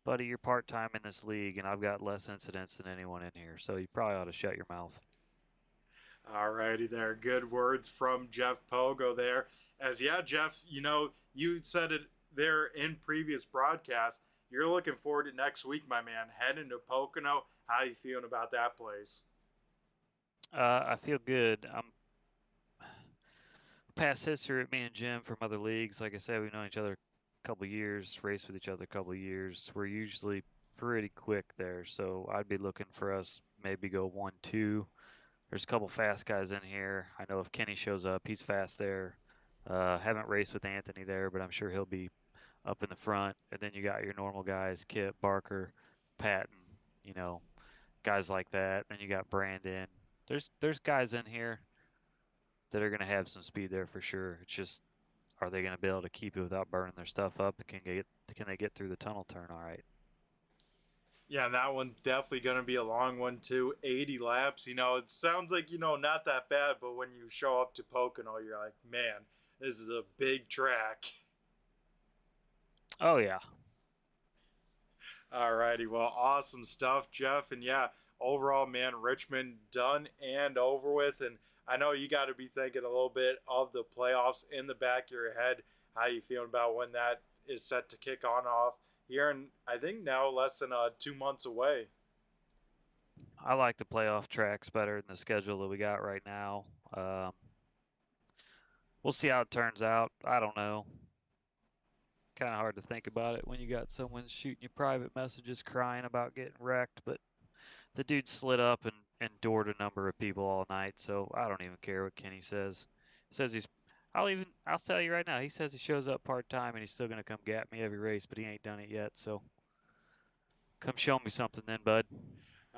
Speaker 4: Buddy, you're part-time in this league, and I've got less incidents than anyone in here, so you probably ought to shut your mouth."
Speaker 1: Alrighty there. Good words from Jeff Pogo there. As yeah, Jeff, you said it there in previous broadcasts. You're looking forward to next week, my man. Heading to Pocono. How you feeling about that place?
Speaker 4: I feel good. I'm past history with me and Jim from other leagues. Like I said, we've known each other a couple of years, raced with each other a couple of years. We're usually pretty quick there, so I'd be looking for us maybe go 1-2. There's a couple fast guys in here. I know if Kenny shows up, he's fast there. Haven't raced with Anthony there, but I'm sure he'll be up in the front. And then you got your normal guys, Kip, Barker, Patton, guys like that. Then you got Brandon. There's guys in here that are going to have some speed there for sure. It's just, are they going to be able to keep it without burning their stuff up? And can they get through the tunnel turn all right?
Speaker 1: Yeah, and that one's definitely going to be a long one too. 80 laps. It sounds like, not that bad, but when you show up to Pocono, you're like, man, this is a big track.
Speaker 4: Oh, yeah.
Speaker 1: Alrighty, well, awesome stuff, Jeff. And yeah, overall, man, Richmond done and over with. And I know you got to be thinking a little bit of the playoffs in the back of your head. How you feeling about when that is set to kick on off here? And I think now less than 2 months away.
Speaker 4: I like the playoff tracks better than the schedule that we got right now. We'll see how it turns out. I don't know. Kind of hard to think about it when you got someone shooting you private messages crying about getting wrecked, but the dude slid up and endured a number of people all night, so I don't even care what Kenny says. He says I'll tell you right now, he says he shows up part-time and he's still going to come get me every race, but he ain't done it yet, so come show me something then, bud.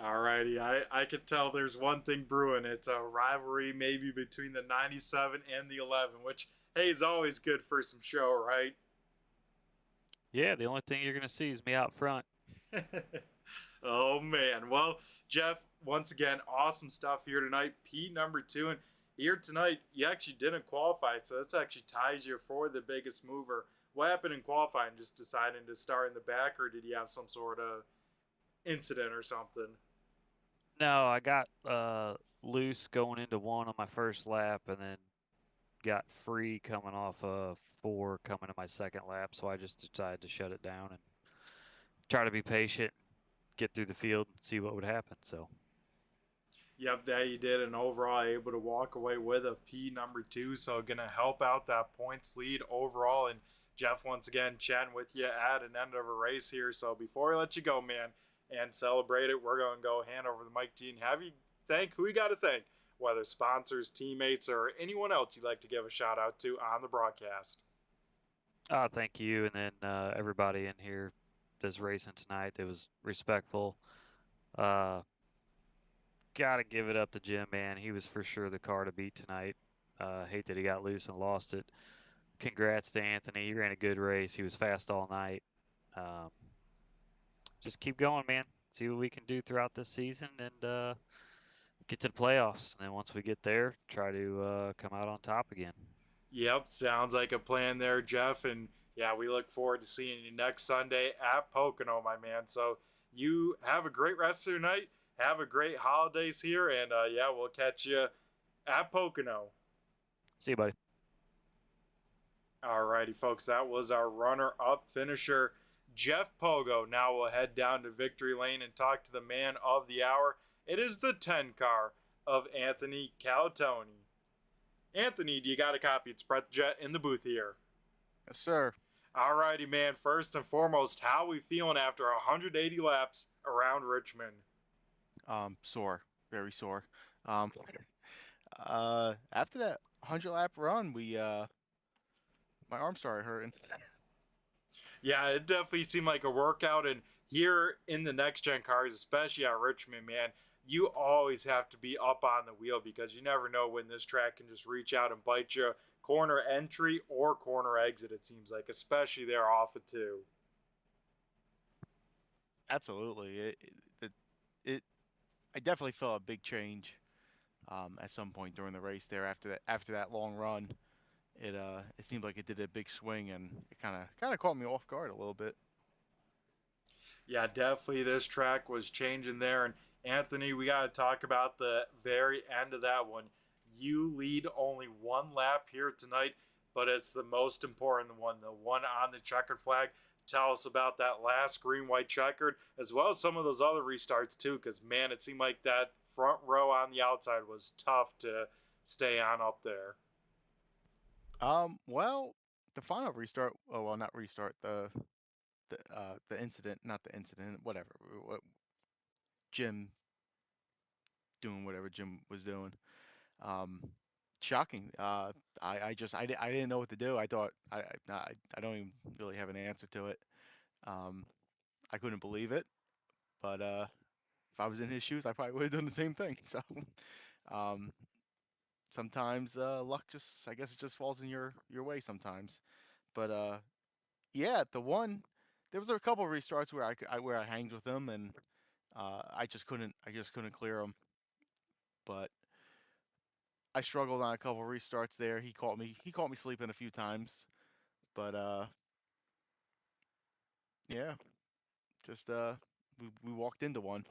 Speaker 1: Alrighty, I could tell there's one thing brewing. It's a rivalry maybe between the 97 and the 11, which, hey, is always good for some show, right?
Speaker 4: Yeah, the only thing you're going to see is me out front.
Speaker 1: Oh, man. Well, Jeff, once again, awesome stuff here tonight. P number 2. And here tonight, you actually didn't qualify, so this actually ties you for the biggest mover. What happened in qualifying? Just deciding to start in the back, or did you have some sort of incident or something?
Speaker 4: No, I got loose going into 1 on my first lap and then got free coming off of 4 coming to my second lap, so I just decided to shut it down and try to be patient, get through the field, and see what would happen. So,
Speaker 1: Yep, that you did, and overall able to walk away with a P number 2, so gonna help out that points lead overall. And Jeff, once again, chatting with you at an end of a race here. So before I let you go, man, and celebrate it, we're gonna go hand over the mic to you and have you thank who you got to thank, whether sponsors, teammates, or anyone else you'd like to give a shout out to on the broadcast.
Speaker 4: thank you, and then everybody in here that's racing tonight. It was respectful. Gotta give it up to Jim, man. He was for sure the car to beat tonight. Hate that he got loose and lost it. Congrats to Anthony. He ran a good race. He was fast all night. Um, just keep going, man. See what we can do throughout this season and get to the playoffs. And then once we get there, try to come out on top again.
Speaker 1: Yep, sounds like a plan there, Jeff. And yeah, we look forward to seeing you next Sunday at Pocono, my man. So you have a great rest of your night. Have a great holidays here, and yeah, we'll catch you at Pocono.
Speaker 4: See you, buddy.
Speaker 1: Alrighty, folks, that was our runner-up finisher, Jeff Pogo. Now we'll head down to Victory Lane and talk to the man of the hour. It is the 10 car of Anthony Calatoni. Anthony, do you got a copy? It's Brett Jet in the booth here.
Speaker 5: Yes, sir.
Speaker 1: Alrighty, man. First and foremost, how we feeling after 180 laps around Richmond?
Speaker 5: Sore, very sore. After that 100-lap run, my arm started hurting.
Speaker 1: Yeah, it definitely seemed like a workout. And here in the next gen cars, especially at Richmond, man, you always have to be up on the wheel because you never know when this track can just reach out and bite you. Corner entry or corner exit, it seems like, especially there off of 2.
Speaker 5: Absolutely. I definitely felt a big change at some point during the race there after that long run. It seemed like it did a big swing, and it kind of caught me off guard a little bit.
Speaker 1: Yeah, definitely this track was changing there. And Anthony, we got to talk about the very end of that one. You lead only 1 lap here tonight, but it's the most important one, the one on the checkered flag. Tell us about that last green-white checkered, as well as some of those other restarts too, because man, it seemed like that front row on the outside was tough to stay on up there.
Speaker 5: Well, the final restart. Oh, well, not restart. The incident, not the incident. Whatever. Jim doing whatever Jim was doing. Shocking. I didn't know what to do. I thought I don't even really have an answer to it. I couldn't believe it, but if I was in his shoes, I probably would have done the same thing. So, um, sometimes luck I guess it just falls in your way sometimes. But yeah, there was a couple of restarts where where I hanged with him, and I just couldn't clear him. But I struggled on a couple of restarts there. He caught me sleeping a few times, but yeah, just we walked into one.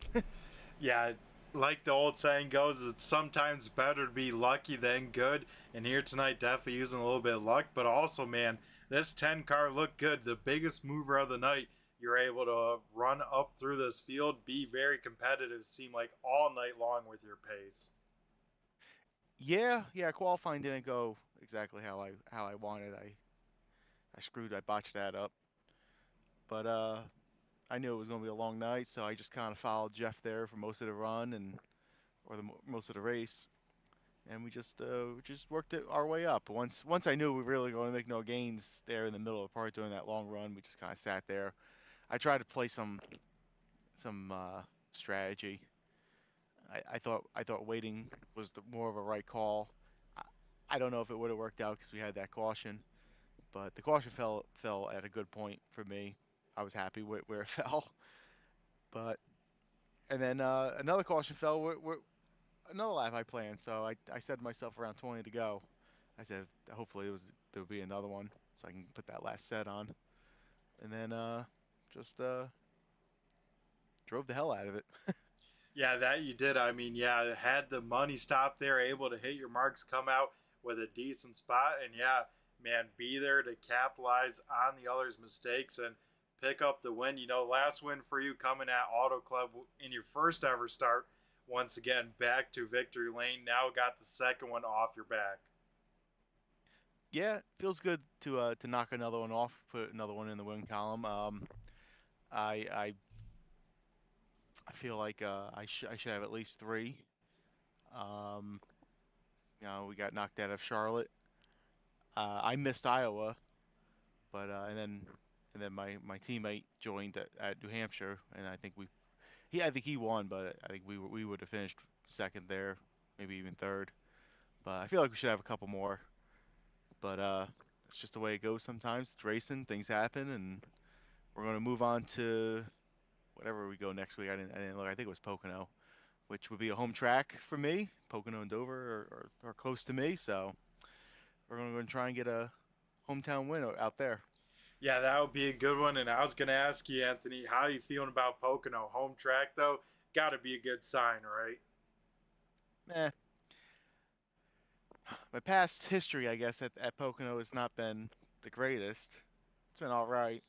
Speaker 1: Yeah, like the old saying goes, it's sometimes better to be lucky than good. And here tonight, definitely using a little bit of luck, but also, man, this 10 car looked good. The biggest mover of the night. You're able to run up through this field, be very competitive, seem like all night long with your pace.
Speaker 5: Yeah. Qualifying didn't go exactly how I wanted. I botched that up. But I knew it was going to be a long night, so I just kind of followed Jeff there for most of the run most of the race, and we just worked it our way up. Once I knew we were really going to make no gains there in the middle of the part during that long run, we just kind of sat there. I tried to play some strategy. I thought waiting was more of a right call. I, I don't know if it would have worked out because we had that caution, but the caution fell at a good point for me. I was happy with where it fell. But and then another caution fell another lap I planned. So I said to myself around 20 to go. I said hopefully there would be another one so I can put that last set on. And then just drove the hell out of it.
Speaker 1: Yeah, that you did. I mean, yeah, had the money stop there, able to hit your marks, come out with a decent spot, and yeah, man, be there to capitalize on the others' mistakes and pick up the win. You know, last win for you coming at Auto Club in your first ever start. Once again, back to victory lane. Now got the second one off your back.
Speaker 5: Yeah, it feels good to knock another one off, put another one in the win column. I I I feel like I should have at least three. Um, we got knocked out of Charlotte. I missed Iowa, but and then my teammate joined at New Hampshire, and I think he won, but I think we would have finished second there, maybe even third. But I feel like we should have a couple more. But it's just the way it goes sometimes. It's racing, things happen, and we're going to move on to whatever we go next week. I didn't look. I think it was Pocono, which would be a home track for me. Pocono and Dover are close to me, so we're going to go and try and get a hometown win out there.
Speaker 1: Yeah, that would be a good one. And I was going to ask you, Anthony, how are you feeling about Pocono? Home track, though, got to be a good sign, right?
Speaker 5: Eh, my past history, I guess, at Pocono has not been the greatest. It's been all right.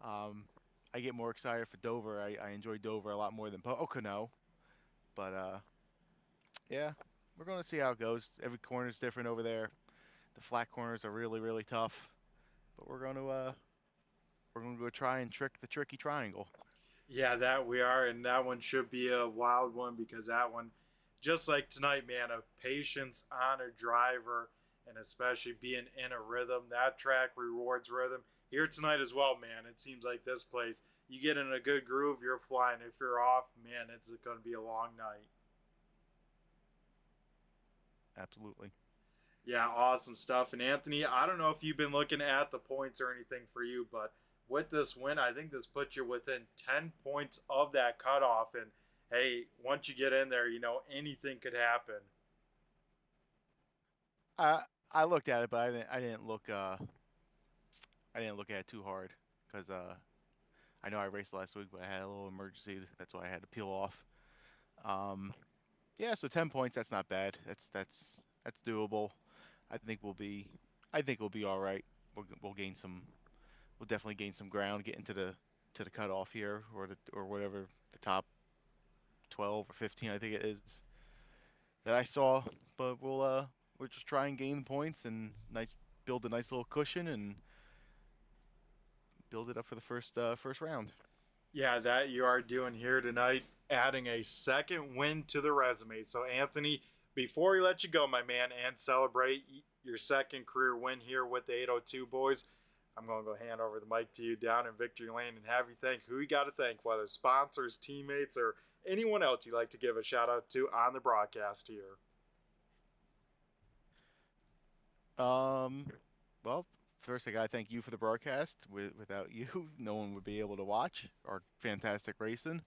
Speaker 5: Um, I get more excited for Dover. I enjoy Dover a lot more than Pocono. But yeah, we're going to see how it goes. Every corner is different over there. The flat corners are really, really tough. But we're going to go try and trick the tricky triangle.
Speaker 1: Yeah, that we are, and that one should be a wild one because that one, just like tonight, man, a patience on a driver, and especially being in a rhythm. That track rewards rhythm. Here tonight as well, man. It seems like this place, you get in a good groove, you're flying. If you're off, man, it's going to be a long night.
Speaker 5: Absolutely.
Speaker 1: Yeah, awesome stuff. And Anthony, I don't know if you've been looking at the points or anything for you, but with this win, I think this puts you within 10 points of that cutoff. And hey, once you get in there, you know, anything could happen.
Speaker 5: I looked at it, but I didn't look at it too hard because I know I raced last week, but I had a little emergency. That's why I had to peel off. Um, yeah, so 10 points. That's not bad. That's doable. I think we'll be I think we'll be all right. We'll gain some. We'll definitely gain some ground, get into the cutoff here, or whatever the top 12 or 15 I think it is that I saw. But we'll just try and gain points and build a nice little cushion and build it up for the first round.
Speaker 1: Yeah, that you are doing here tonight, adding a second win to the resume. So, Anthony, before we let you go, my man, and celebrate your second career win here with the 802 boys, I'm going to go hand over the mic to you down in Victory Lane and have you thank who you got to thank, whether sponsors, teammates, or anyone else you'd like to give a shout out to on the broadcast here.
Speaker 5: Well, first I gotta thank you for the broadcast. Without you, no one would be able to watch our fantastic racing.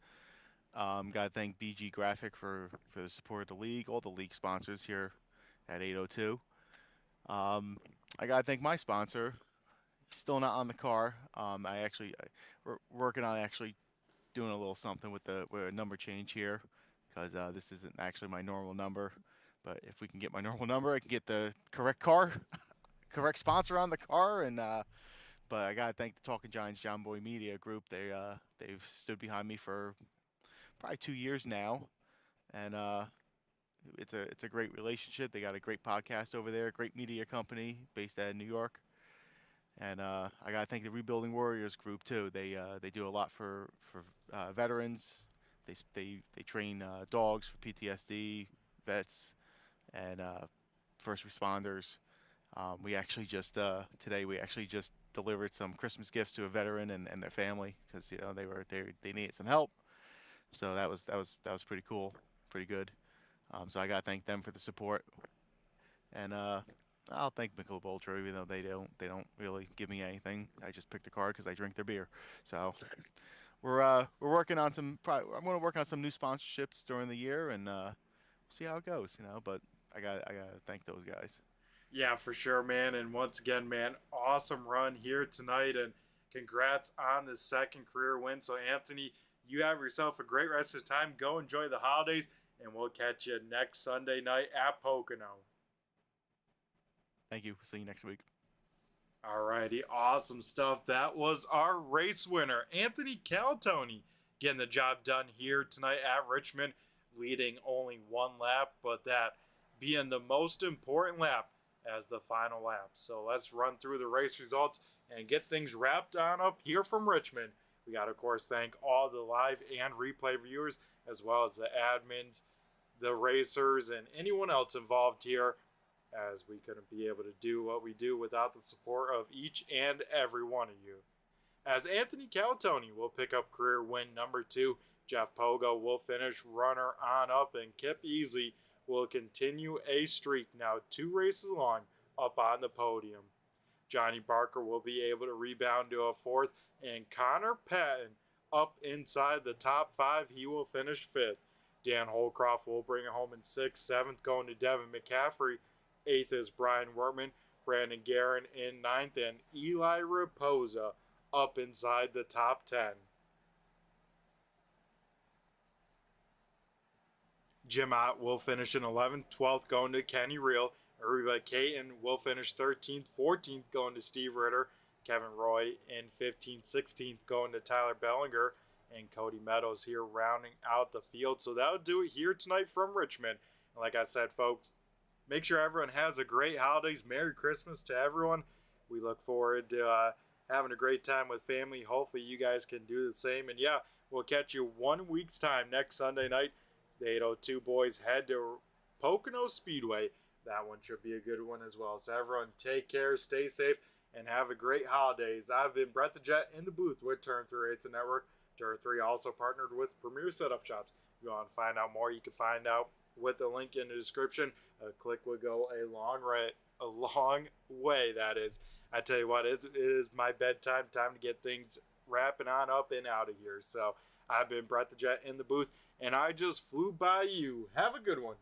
Speaker 5: Gotta thank BG Graphic for the support of the league, all the league sponsors here at 802. I gotta thank my sponsor. He's still not on the car. We're working on actually doing a little something with a number change here, because this isn't actually my normal number. But if we can get my normal number, I can get the correct car, correct sponsor on the car, and but I gotta thank the Talking Giants John Boy Media Group. They've stood behind me for probably 2 years now, and it's a great relationship. They got a great podcast over there, great media company based out of New York. And I gotta thank the Rebuilding Warriors group too. They do a lot for veterans. They train dogs for PTSD, vets, and first responders. We actually just today we actually just delivered some Christmas gifts to a veteran and their family, because they needed some help. So that was pretty cool, pretty good. So I gotta thank them for the support. And I'll thank Michelob Ultra, even though they don't really give me anything. I just pick the card because I drink their beer. So we're working on some. I'm going to work on some new sponsorships during the year, and see how it goes. But I gotta thank those guys.
Speaker 1: Yeah, for sure, man. And once again, man, awesome run here tonight, and congrats on the second career win. So Anthony, you have yourself a great rest of the time. Go enjoy the holidays, and we'll catch you next Sunday night at Pocono.
Speaker 5: Thank you. See you next week.
Speaker 1: Alrighty, awesome stuff. That was our race winner, Anthony Calatoni, getting the job done here tonight at Richmond, leading only one lap, but that being the most important lap as the final lap. So let's run through the race results and get things wrapped on up here from Richmond. We got to, of course, thank all the live and replay viewers, as well as the admins, the racers, and anyone else involved here, as we couldn't be able to do what we do without the support of each and every one of you. As Anthony Calatoni will pick up career win number 2, Jeff Pogo will finish runner on up, and Kip Easley will continue a streak, now 2 races long, up on the podium. Johnny Barker will be able to rebound to a 4th, and Connor Patton up inside the top 5. He will finish 5th. Dan Holcroft will bring it home in 6th. 7th going to Devin McCaffrey. 8th is Brian Wortman. Brandon Guerin in 9th, and Eli Raposa up inside the top 10. Jim Ott will finish in 11th. 12th going to Kenny Reel. Ariba Caton will finish 13th. 14th going to Steve Ritter. Kevin Roy in 15th. 16th going to Tyler Bellinger. And Cody Meadows here rounding out the field. So that'll do it here tonight from Richmond. And like I said, folks, make sure everyone has a great holidays. Merry Christmas to everyone. We look forward to having a great time with family. Hopefully you guys can do the same. And yeah, we'll catch you 1 week's time next Sunday night. The 802 boys head to Pocono Speedway. That one should be a good one as well. So everyone take care, stay safe, and have a great holidays. I've been Brett the Jet in the booth with Turn 3 Racing Network. Turn 3 also partnered with Premier Setup Shops. If you want to find out more, you can find out with the link in the description. A click would go a long way, that is. I tell you what, it is my bedtime, time to get things wrapping on up and out of here. So I've been Brett the Jet in the booth, and I just flew by you. Have a good one.